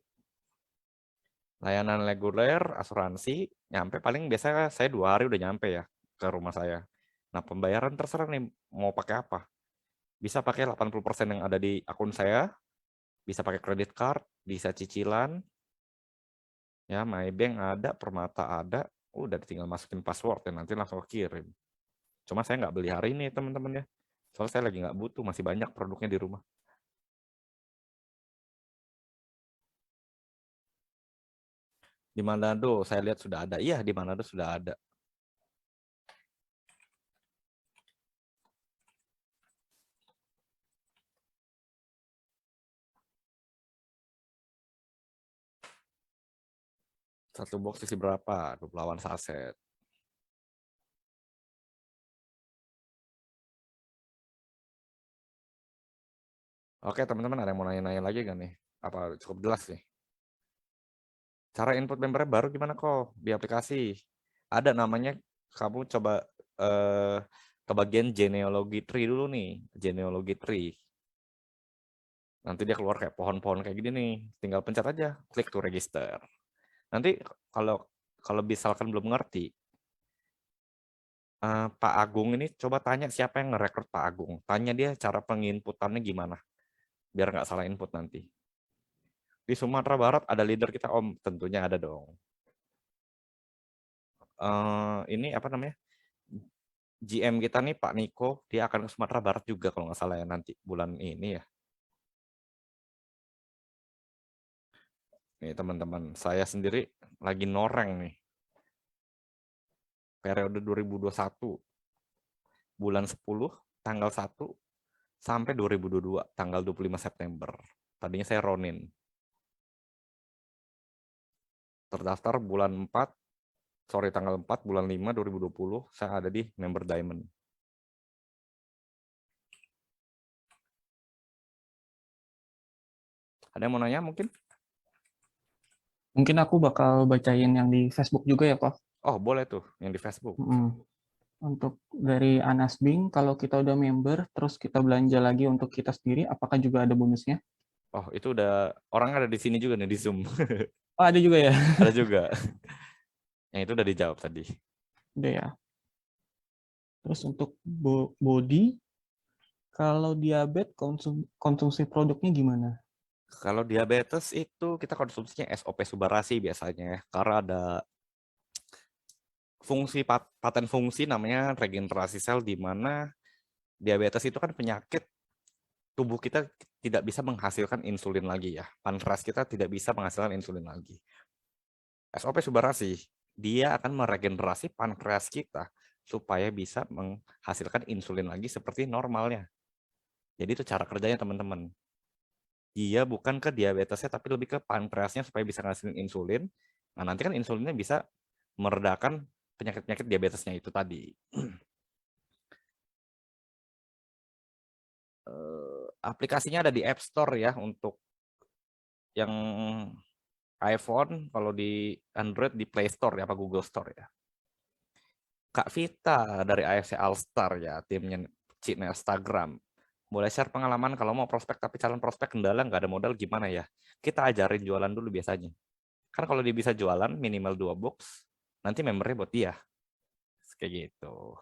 Layanan reguler, asuransi, nyampe paling biasanya saya 2 hari udah nyampe ya ke rumah saya. Nah, pembayaran terserah nih mau pakai apa. Bisa pakai 80% yang ada di akun saya, bisa pakai kredit card, bisa cicilan, ya Maybank ada, Permata ada, udah tinggal masukin password dan nanti langsung kirim. Cuma saya nggak beli hari ini teman-teman ya. Soalnya saya lagi nggak butuh, masih banyak produknya di rumah. Di Manado saya lihat sudah ada. Iya, di Manado sudah ada. Satu box isi berapa? 28 saset. Oke, teman-teman ada yang mau nanya-nanya lagi kan nih? Apa cukup jelas nih? Cara input membernya baru gimana kok di aplikasi? Ada namanya, kamu coba ke bagian genealogy tree dulu nih, genealogy tree. Nanti dia keluar kayak pohon-pohon kayak gini nih. Tinggal pencet aja, klik to register. Nanti kalau kalau misalkan belum ngerti, Pak Agung ini coba tanya siapa yang ngerekrut Pak Agung. Tanya dia cara penginputannya gimana, biar nggak salah input nanti. Di Sumatera Barat ada leader kita, Om, tentunya ada dong. Ini apa namanya? GM kita nih Pak Niko, dia akan ke Sumatera Barat juga kalau nggak salah ya nanti bulan ini ya. Nih teman-teman, saya sendiri lagi noreng nih. Periode 2021, bulan 10, tanggal 1, sampai 2022, tanggal 25 September. Tadinya saya Ronin. Terdaftar bulan 4, sorry tanggal 4, bulan 5, 2020, saya ada di member Diamond. Ada yang mau nanya mungkin? Mungkin aku bakal bacain yang di Facebook juga ya, Pak. Oh, boleh tuh, yang di Facebook. Untuk dari Anas Bing, kalau kita udah member, terus kita belanja lagi untuk kita sendiri, apakah juga ada bonusnya? Oh, itu udah, orang ada di sini juga nih, di Zoom. Oh, ada juga ya? Ada juga. Yang itu udah dijawab tadi. Udah ya. Terus untuk body, kalau diabetes konsumsi produknya gimana? Kalau diabetes itu kita konsumsinya SOP Subarasi biasanya ya. Karena ada paten fungsi namanya regenerasi sel di mana diabetes itu kan penyakit tubuh kita tidak bisa menghasilkan insulin lagi ya. Pankreas kita tidak bisa menghasilkan insulin lagi. SOP Subarasi, dia akan meregenerasi pankreas kita supaya bisa menghasilkan insulin lagi seperti normalnya. Jadi itu cara kerjanya teman-teman. Dia bukan ke diabetesnya tapi lebih ke pankreasnya supaya bisa ngasilin insulin. Nah, nanti kan insulinnya bisa meredakan penyakit-penyakit diabetesnya itu tadi. Aplikasinya ada di App Store ya untuk yang iPhone, kalau di Android di Play Store ya, apa Google Store ya. Kak Vita dari AFC Alstar ya, timnya Cina Instagram. Boleh share pengalaman kalau mau prospek tapi calon prospek kendala nggak ada modal gimana ya? Kita ajarin jualan dulu biasanya. Kan kalau dia bisa jualan minimal 2 box, nanti membernya buat dia. Kayak gitu.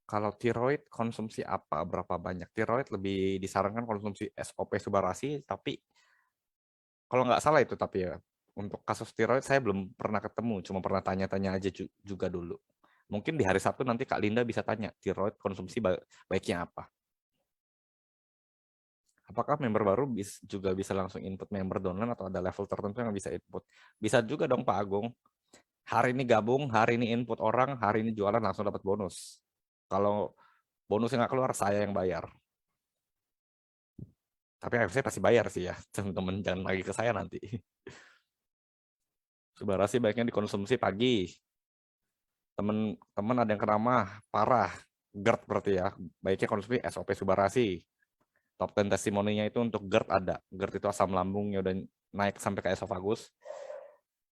Kalau tiroid konsumsi apa? Berapa banyak? Tiroid lebih disarankan konsumsi SOP Subarasi, tapi kalau nggak salah itu tapi ya, untuk kasus tiroid saya belum pernah ketemu, cuma pernah tanya-tanya aja juga dulu. Mungkin di hari Sabtu nanti Kak Linda bisa tanya, tiroid konsumsi baiknya apa? Apakah member baru juga bisa langsung input member downline atau ada level tertentu yang bisa input? Bisa juga dong Pak Agung. Hari ini gabung, hari ini input orang, hari ini jualan langsung dapat bonus. Kalau bonusnya nggak keluar, saya yang bayar. Tapi saya pasti bayar sih ya, teman-teman jangan lagi ke saya nanti. Subarasi baiknya dikonsumsi pagi. Teman-teman ada yang kena mah parah, GERD berarti ya, baiknya konsumsi SOP Subarasi. Top 10 testimoninya itu untuk GERD ada. GERD itu asam lambungnya udah naik sampai ke esofagus.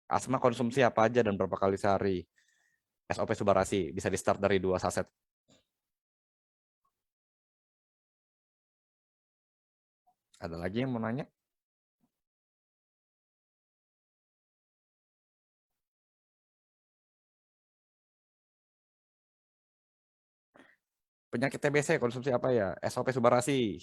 Asma konsumsi apa aja dan berapa kali sehari. SOP Subarasi bisa di start dari 2 saset. Ada lagi yang mau nanya? Penyakit TBC konsumsi apa ya? SOP Subarasi.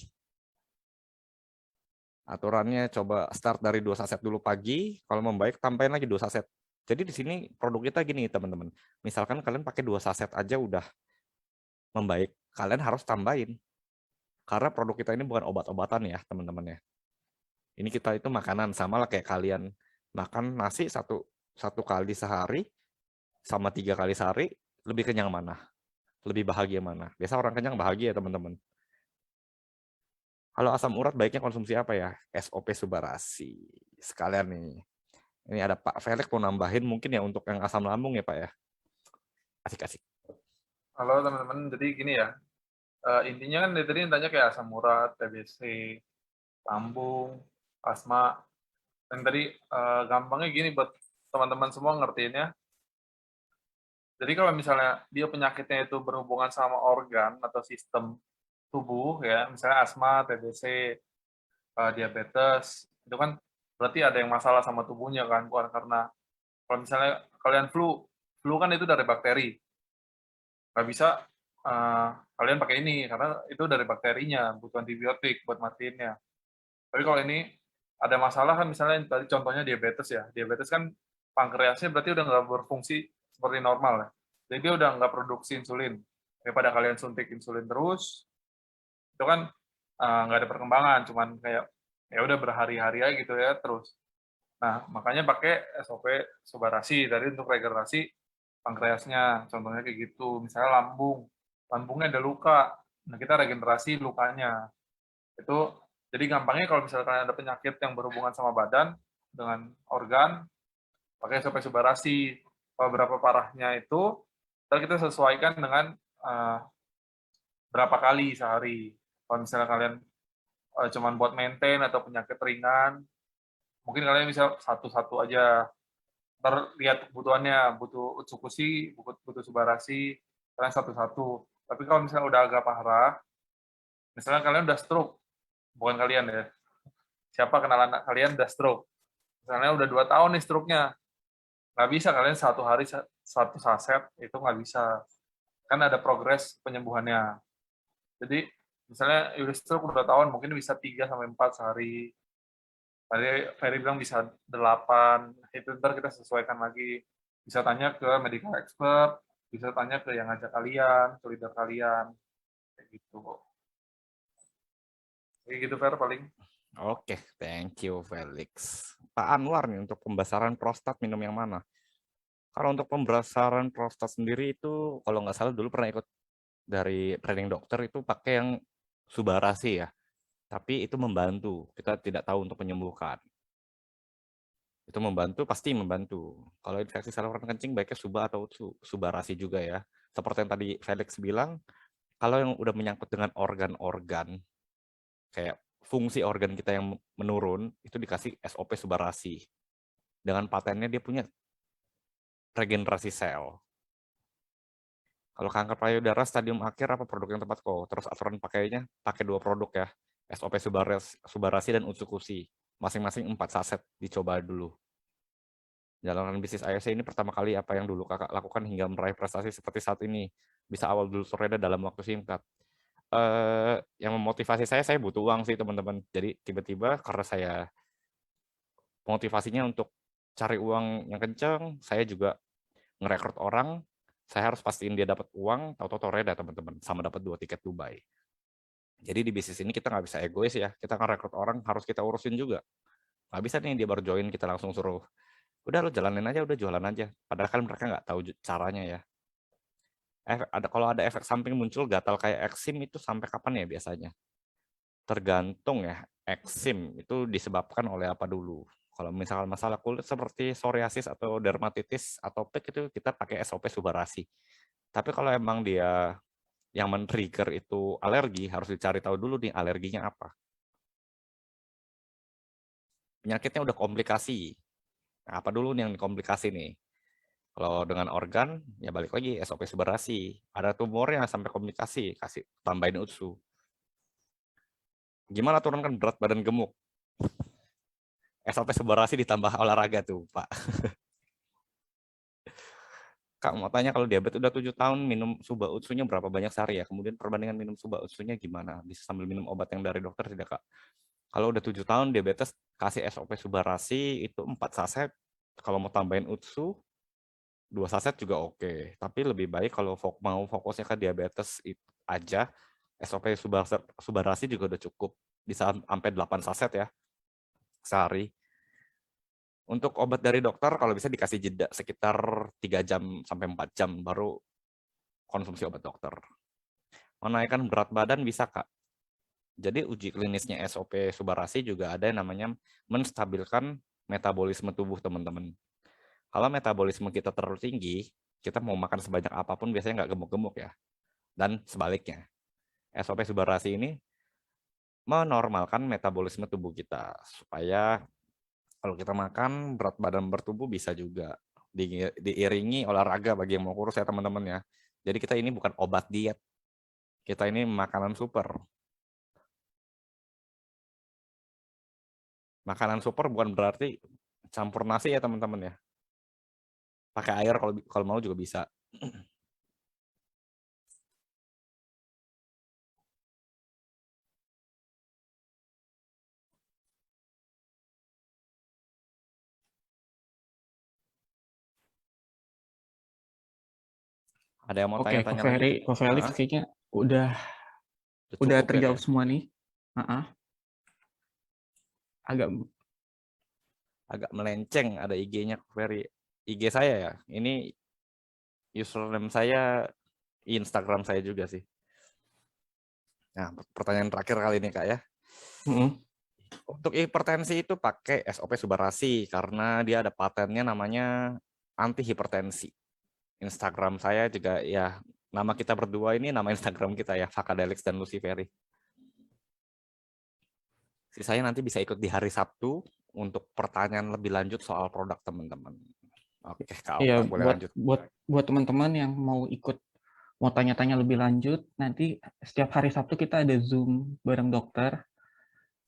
Aturannya coba start dari 2 saset dulu pagi, kalau membaik tambahin lagi 2 saset. Jadi di sini produk kita gini teman-teman. Misalkan kalian pakai 2 saset aja udah membaik, kalian harus tambahin. Karena produk kita ini bukan obat-obatan ya teman-teman ya. Ini kita itu makanan, sama lah kayak kalian makan nasi satu kali sehari sama 3 kali sehari, lebih kenyang mana? Lebih bahagia mana? Biasa orang kenyang bahagia teman-teman. Kalau asam urat baiknya konsumsi apa ya? SOP Subarasi. Sekalian nih. Ini ada Pak Felix mau nambahin mungkin ya untuk yang asam lambung ya Pak ya. Asik-asik. Halo teman-teman, jadi gini ya, intinya kan dari tadi tanya kayak asam urat, TBC, lambung, asma, dan tadi gampangnya gini buat teman-teman semua ngertiinnya. Jadi kalau misalnya dia penyakitnya itu berhubungan sama organ atau sistem tubuh ya, misalnya asma, TBC, diabetes, itu kan berarti ada yang masalah sama tubuhnya kan, bukan karena kalau misalnya kalian flu kan itu dari bakteri, nggak bisa kalian pakai ini karena itu dari bakterinya, butuh antibiotik buat matiinnya. Tapi kalau ini ada masalah kan, misalnya tadi contohnya diabetes ya, diabetes kan pankreasnya berarti udah nggak berfungsi seperti normal ya. Jadi dia udah nggak produksi insulin. Daripada kalian suntik insulin terus, itu kan nggak ada perkembangan, cuman kayak ya udah berhari-hari aja gitu ya terus. Nah, makanya pakai SOP Subarasi tadi untuk regenerasi pankreasnya, contohnya kayak gitu. Misalnya lambungnya ada luka, nah kita regenerasi lukanya. Itu jadi gampangnya kalau misalkan ada penyakit yang berhubungan sama badan dengan organ, pakai SOP Subarasi. Kalau berapa parahnya itu, kita sesuaikan dengan berapa kali sehari. Kalau misalnya kalian cuman buat maintain atau penyakit ringan, mungkin kalian bisa satu-satu aja. Ntar lihat kebutuhannya, butuh Utsukushi, butuh Subarasi, kalian satu-satu. Tapi kalau misalnya udah agak parah, misalnya kalian udah stroke, bukan kalian ya, siapa kenalan kalian udah stroke, misalnya udah 2 tahun nih stroke-nya, nggak bisa kalian satu hari satu saset, itu nggak bisa. Kan ada progres penyembuhannya. Jadi, misalnya udah stroke udah tahun, mungkin bisa 3-4 sehari. Tadi Ferry bilang bisa 8, itu ntar kita sesuaikan lagi. Bisa tanya ke medical expert, bisa tanya ke yang ngajak kalian, ke leader kalian, kayak gitu. Kayak gitu, Fer, paling. Oke, thank you Felix. Pak Anwar nih untuk pembesaran prostat minum yang mana? Kalau untuk pembesaran prostat sendiri itu kalau nggak salah dulu pernah ikut dari training dokter itu pakai yang Subarasi ya. Tapi itu membantu. Kita tidak tahu untuk menyembuhkan. Itu membantu, pasti membantu. Kalau infeksi saluran kencing baiknya Suba atau Subarasi juga ya. Seperti yang tadi Felix bilang, kalau yang udah menyangkut dengan organ-organ, kayak fungsi organ kita yang menurun, itu dikasih SOP Subarasi. Dengan patennya dia punya regenerasi sel. Kalau kanker payudara stadium akhir apa produk yang tepat kok? Terus aturan pakainya pakai 2 produk ya. SOP Subarasi dan Utsukushi. Masing-masing 4 saset dicoba dulu. Jalanan bisnis AFC ini pertama kali apa yang dulu kakak lakukan hingga meraih prestasi seperti saat ini? Bisa awal dulu Toreda dalam waktu singkat. Yang memotivasi saya butuh uang sih teman-teman. Jadi tiba-tiba karena saya motivasinya untuk cari uang yang kenceng, saya juga ngerekrut orang, saya harus pastiin dia dapat uang, tahu-tahu Toreda teman-teman, sama dapat 2 tiket Dubai. Jadi di bisnis ini kita nggak bisa egois ya, kita ngerekrut orang harus kita urusin juga. Nggak bisa nih dia baru join kita langsung suruh, udah lo jalanin aja, udah jualan aja. Padahal kan mereka nggak tahu caranya ya. Kalau ada efek samping muncul gatal kayak eksim itu sampai kapan ya biasanya? Tergantung ya, eksim itu disebabkan oleh apa dulu. Kalau misalkan masalah kulit seperti psoriasis atau dermatitis atopik itu kita pakai SOP Subarasi. Tapi kalau emang dia yang men-trigger itu alergi, harus dicari tahu dulu nih alerginya apa. Penyakitnya udah komplikasi. Nah, apa dulu nih yang komplikasi nih? Kalau dengan organ, ya balik lagi SOP Subarasi. Ada tumornya sampai komplikasi, kasih tambahin utsu. Gimana turunkan berat badan gemuk? SOP Subarasi ditambah olahraga tuh, Pak. Kak mau tanya kalau diabetes udah 7 tahun minum Suba Utsunya berapa banyak sehari ya? Kemudian perbandingan minum Suba Utsunya gimana? Bisa sambil minum obat yang dari dokter tidak Kak? Kalau udah 7 tahun diabetes kasih SOP Subarasi itu 4 saset. Kalau mau tambahin Utsu 2 saset juga oke. Tapi lebih baik kalau mau fokusnya ke diabetes itu aja SOP Subarasi juga udah cukup. Bisa sampai 8 saset ya sehari. Untuk obat dari dokter kalau bisa dikasih jeda sekitar 3 jam sampai 4 jam baru konsumsi obat dokter. Menaikkan berat badan bisa Kak. Jadi uji klinisnya SOP Subarasi juga ada yang namanya menstabilkan metabolisme tubuh teman-teman. Kalau metabolisme kita terlalu tinggi, kita mau makan sebanyak apapun biasanya nggak gemuk-gemuk ya. Dan sebaliknya, SOP Subarasi ini menormalkan metabolisme tubuh kita supaya kalau kita makan berat badan bertumbuh bisa juga diiringi olahraga bagi yang mau kurus ya teman-teman ya. Jadi kita ini bukan obat diet, kita ini makanan super. Makanan super bukan berarti campur nasi ya teman-teman ya. Pakai air kalau mau juga bisa. Ada yang mau Oke, tanya-tanya lagi? Ko Felix Hah? kayaknya udah Cukup ya terjawab dia. semua nih. Agak Agak melenceng ada IG-nya Ferry. IG saya ya. Ini username saya, Instagram saya juga sih. Nah, pertanyaan terakhir kali ini Kak ya. Untuk hipertensi itu pakai SOP Subarasi karena dia ada patennya namanya anti hipertensi. Instagram saya juga ya nama kita berdua ini nama Instagram kita ya Fakadelix dan Lucy Ferry. Sisanya nanti bisa ikut di hari Sabtu untuk pertanyaan lebih lanjut soal produk teman-teman. Oke, Kak Iya, Okta boleh lanjut. buat teman-teman yang mau tanya-tanya lebih lanjut, nanti setiap hari Sabtu kita ada Zoom bareng dokter.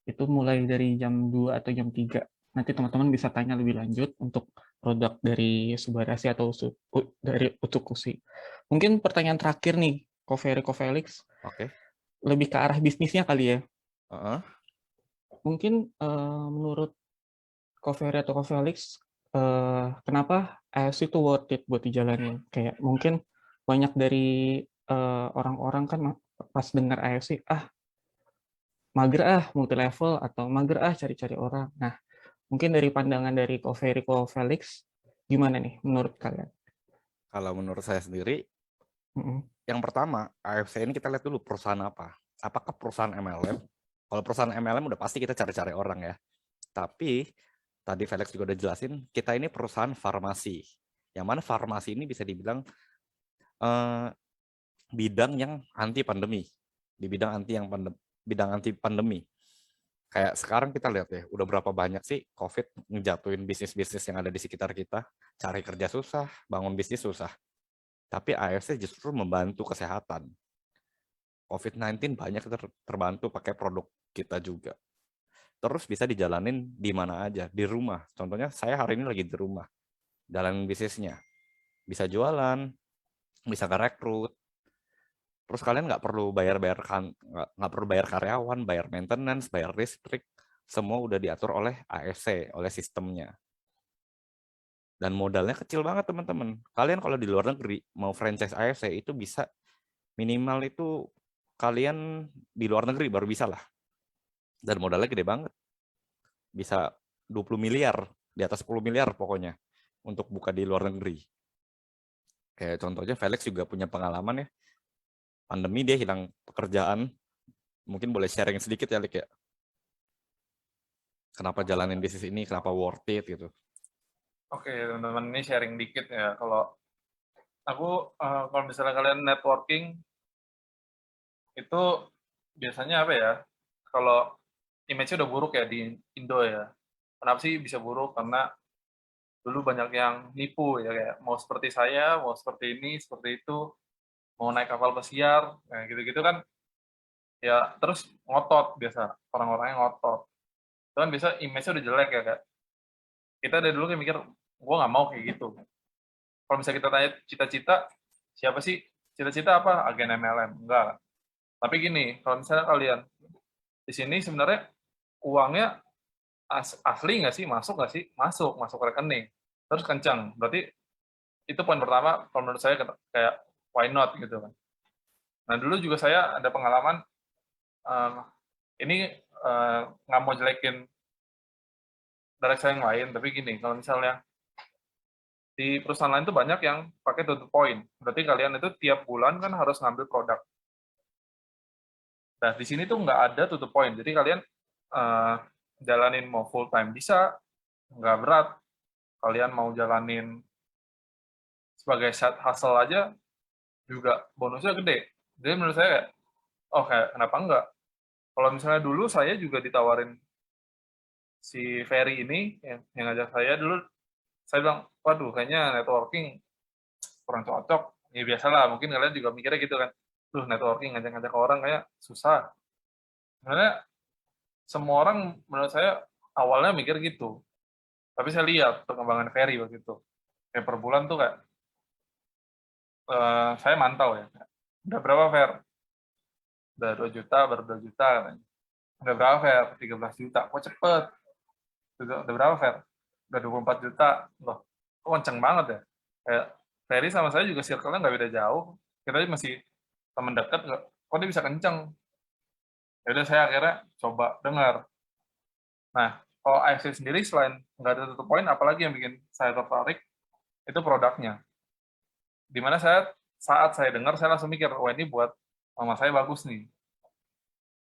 Itu mulai dari jam 2 atau jam 3. Nanti teman-teman bisa tanya lebih lanjut untuk produk dari Subarasi atau dari Utsukushi. Mungkin pertanyaan terakhir nih, Ko Felix, Oke. lebih ke arah bisnisnya kali ya. Mungkin menurut Ko Ferry atau Ko Felix, kenapa AFC itu worth it buat dijalanin? Kayak mungkin banyak dari orang-orang kan pas dengar AFC, mager multi level atau mager cari-cari orang. Nah, mungkin dari pandangan dari Ko Ferry, Ko Felix, gimana nih menurut kalian? Kalau menurut saya sendiri, yang pertama AFC ini kita lihat dulu perusahaan apa. Apakah perusahaan MLM? Kalau perusahaan MLM udah pasti kita cari-cari orang ya. Tapi tadi Felix juga udah jelasin, kita ini perusahaan farmasi. Yang mana farmasi ini bisa dibilang bidang yang anti pandemi. Di bidang anti pandemi. Kayak sekarang kita lihat ya, udah berapa banyak sih COVID ngejatuhin bisnis-bisnis yang ada di sekitar kita. Cari kerja susah, bangun bisnis susah. Tapi AFC justru membantu kesehatan. COVID-19 banyak terbantu pakai produk kita juga. Terus bisa dijalanin di mana aja, di rumah. Contohnya saya hari ini lagi di rumah, jalanin bisnisnya. Bisa jualan, bisa ngerekrut. Terus kalian nggak perlu nggak perlu bayar karyawan, bayar maintenance, bayar listrik. Semua udah diatur oleh AFC, oleh sistemnya. Dan modalnya kecil banget teman-teman. Kalian kalau di luar negeri mau franchise AFC itu bisa minimal itu kalian di luar negeri baru bisa lah. Dan modalnya gede banget. Bisa 20 miliar, di atas 10 miliar pokoknya untuk buka di luar negeri. Kayak contohnya Felix juga punya pengalaman ya. Pandemi dia hilang pekerjaan. Mungkin boleh sharing sedikit ya, Lik ya. Kenapa jalanin bisnis ini, kenapa worth it gitu. Oke, teman-teman, ini sharing dikit ya. Kalau misalnya kalian networking, itu biasanya apa ya, kalau image-nya udah buruk ya di Indo ya. Kenapa sih bisa buruk? Karena dulu banyak yang nipu ya, kayak mau seperti saya, mau seperti ini, seperti itu, mau naik kapal pesiar, nah gitu-gitu kan, ya terus ngotot biasa, orang-orangnya ngotot. Itu kan biasa image-nya udah jelek ya, Kak. Kita dari dulu kayak mikir, gue nggak mau kayak gitu. kalau misalnya kita tanya cita-cita, siapa sih cita-cita apa? Agen MLM, enggak. Tapi gini, kalau misalnya kalian di sini sebenarnya uangnya asli nggak sih, masuk nggak sih, masuk rekening, terus kencang. Berarti itu poin pertama. Kalau menurut saya kayak why not gitu kan. Nah dulu juga saya ada pengalaman, ini nggak mau jelekin direct saya yang lain, tapi gini, kalau misalnya di perusahaan lain tuh banyak yang pakai to the point. Berarti kalian itu tiap bulan kan harus ngambil produk. Nah, di sini tuh nggak ada to the point. Jadi kalian jalanin mau full time bisa, nggak berat. Kalian mau jalanin sebagai side hustle aja juga bonusnya gede. Jadi menurut saya, oh kayak kenapa enggak? Kalau misalnya dulu saya juga ditawarin si Ferry ini yang ngajak saya dulu, saya bilang, waduh kayaknya networking kurang cocok. Ya biasalah, mungkin kalian juga mikirnya gitu kan. Duh, networking ngajak-ngajak orang kayak susah. Sebenarnya semua orang menurut saya awalnya mikir gitu. Tapi saya lihat perkembangan Ferry waktu itu. Kayak per bulan tuh kayak, saya mantau ya. Udah berapa Fer? Udah 2 juta, baru 2 juta katanya. Udah berapa Fer? 13 juta. Kok cepet? Udah berapa Fer? Udah 24 juta. Loh, kok kenceng banget ya? Kayak Ferry sama saya juga circle-nya nggak beda jauh. Kita masih teman dekat, kok dia bisa kenceng? Ya udah saya akhirnya coba dengar. Nah, kalau AFC sendiri selain nggak ada tutup poin, apalagi yang bikin saya tertarik, itu produknya. Dimana saat saya dengar, saya langsung mikir, wah ini buat mama saya bagus nih.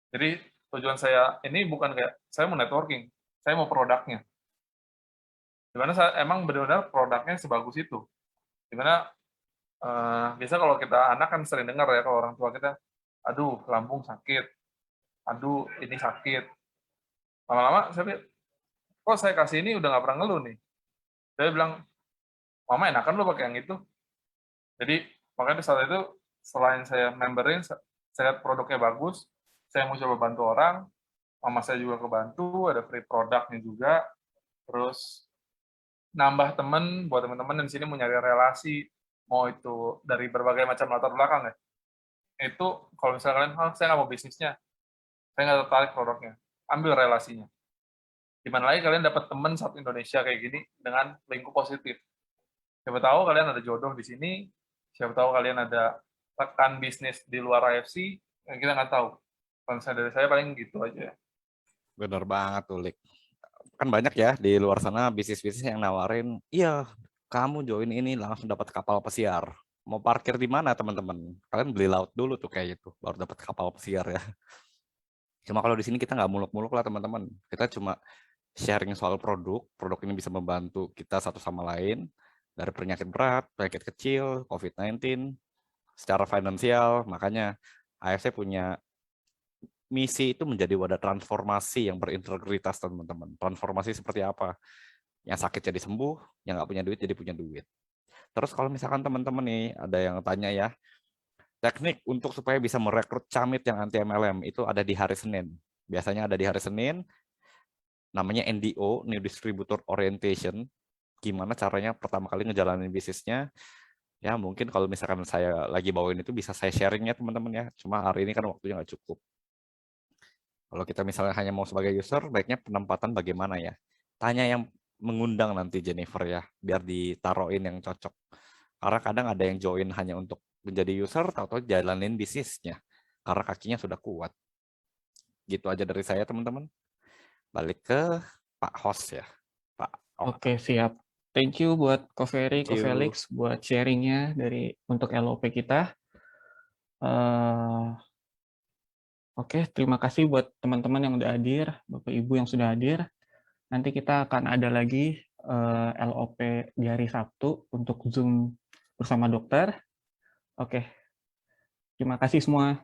Jadi tujuan saya ini bukan kayak, saya mau networking, saya mau produknya. Dimana saya emang benar-benar produknya sebagus itu. Dimana biasa kalau kita anak kan sering dengar ya, kalau orang tua kita, aduh lambung sakit, aduh ini sakit. Lama-lama saya pikir, kok saya kasih ini udah nggak pernah ngeluh nih. Saya bilang, mama enakan lo pakai yang itu. Jadi makanya di saat itu selain saya memberin, saya lihat produknya bagus, saya mau coba bantu orang, mama saya juga kebantu, ada free produknya juga, terus nambah temen buat teman-teman yang di sini mau nyari relasi, mau itu dari berbagai macam latar belakang ya. Itu kalau misalnya kalian, saya nggak mau bisnisnya, saya nggak tertarik produknya, ambil relasinya. Di mana lagi kalian dapat teman satu Indonesia kayak gini dengan lingkup positif. Siapa tahu kalian ada jodoh di sini, siapa tahu kalian ada rekan bisnis di luar AFC, yang kita nggak tahu. Kalau misalnya dari saya paling gitu aja. Bener banget tuh, Lik. Kan banyak ya di luar sana bisnis-bisnis yang nawarin, iya kamu join ini langsung dapat kapal pesiar. Mau parkir di mana teman-teman? Kalian beli laut dulu tuh kayak gitu, baru dapat kapal pesiar ya. Cuma kalau di sini kita nggak muluk-muluk lah teman-teman. Kita cuma sharing soal produk ini bisa membantu kita satu sama lain dari penyakit berat, penyakit kecil, COVID-19, secara finansial. Makanya AFC punya misi itu menjadi wadah transformasi yang berintegritas teman-teman. Transformasi seperti apa? Yang sakit jadi sembuh, yang nggak punya duit jadi punya duit. Terus kalau misalkan teman-teman nih ada yang tanya ya, teknik untuk supaya bisa merekrut camit yang anti MLM itu ada di hari Senin. Biasanya ada di hari Senin, namanya NDO, New Distributor Orientation. Gimana caranya pertama kali ngejalanin bisnisnya. Ya mungkin kalau misalkan saya lagi bawain itu bisa saya sharing ya teman-teman ya. Cuma hari ini kan waktunya nggak cukup. Kalau kita misalnya hanya mau sebagai user, baiknya penempatan bagaimana ya. Tanya yang mengundang nanti Jennifer ya, biar ditaruhin yang cocok. Karena kadang ada yang join hanya untuk menjadi user atau jalanin bisnisnya. Karena kakinya sudah kuat. Gitu aja dari saya teman-teman. Balik ke Pak host ya. Pak Oke, siap. Thank you buat Ko Ferry, Ko Thank you. Felix buat sharingnya untuk LOP kita. Oke, terima kasih buat teman-teman yang udah hadir, Bapak Ibu yang sudah hadir. Nanti kita akan ada lagi LOP di hari Sabtu untuk Zoom bersama dokter. Oke, terima kasih semua.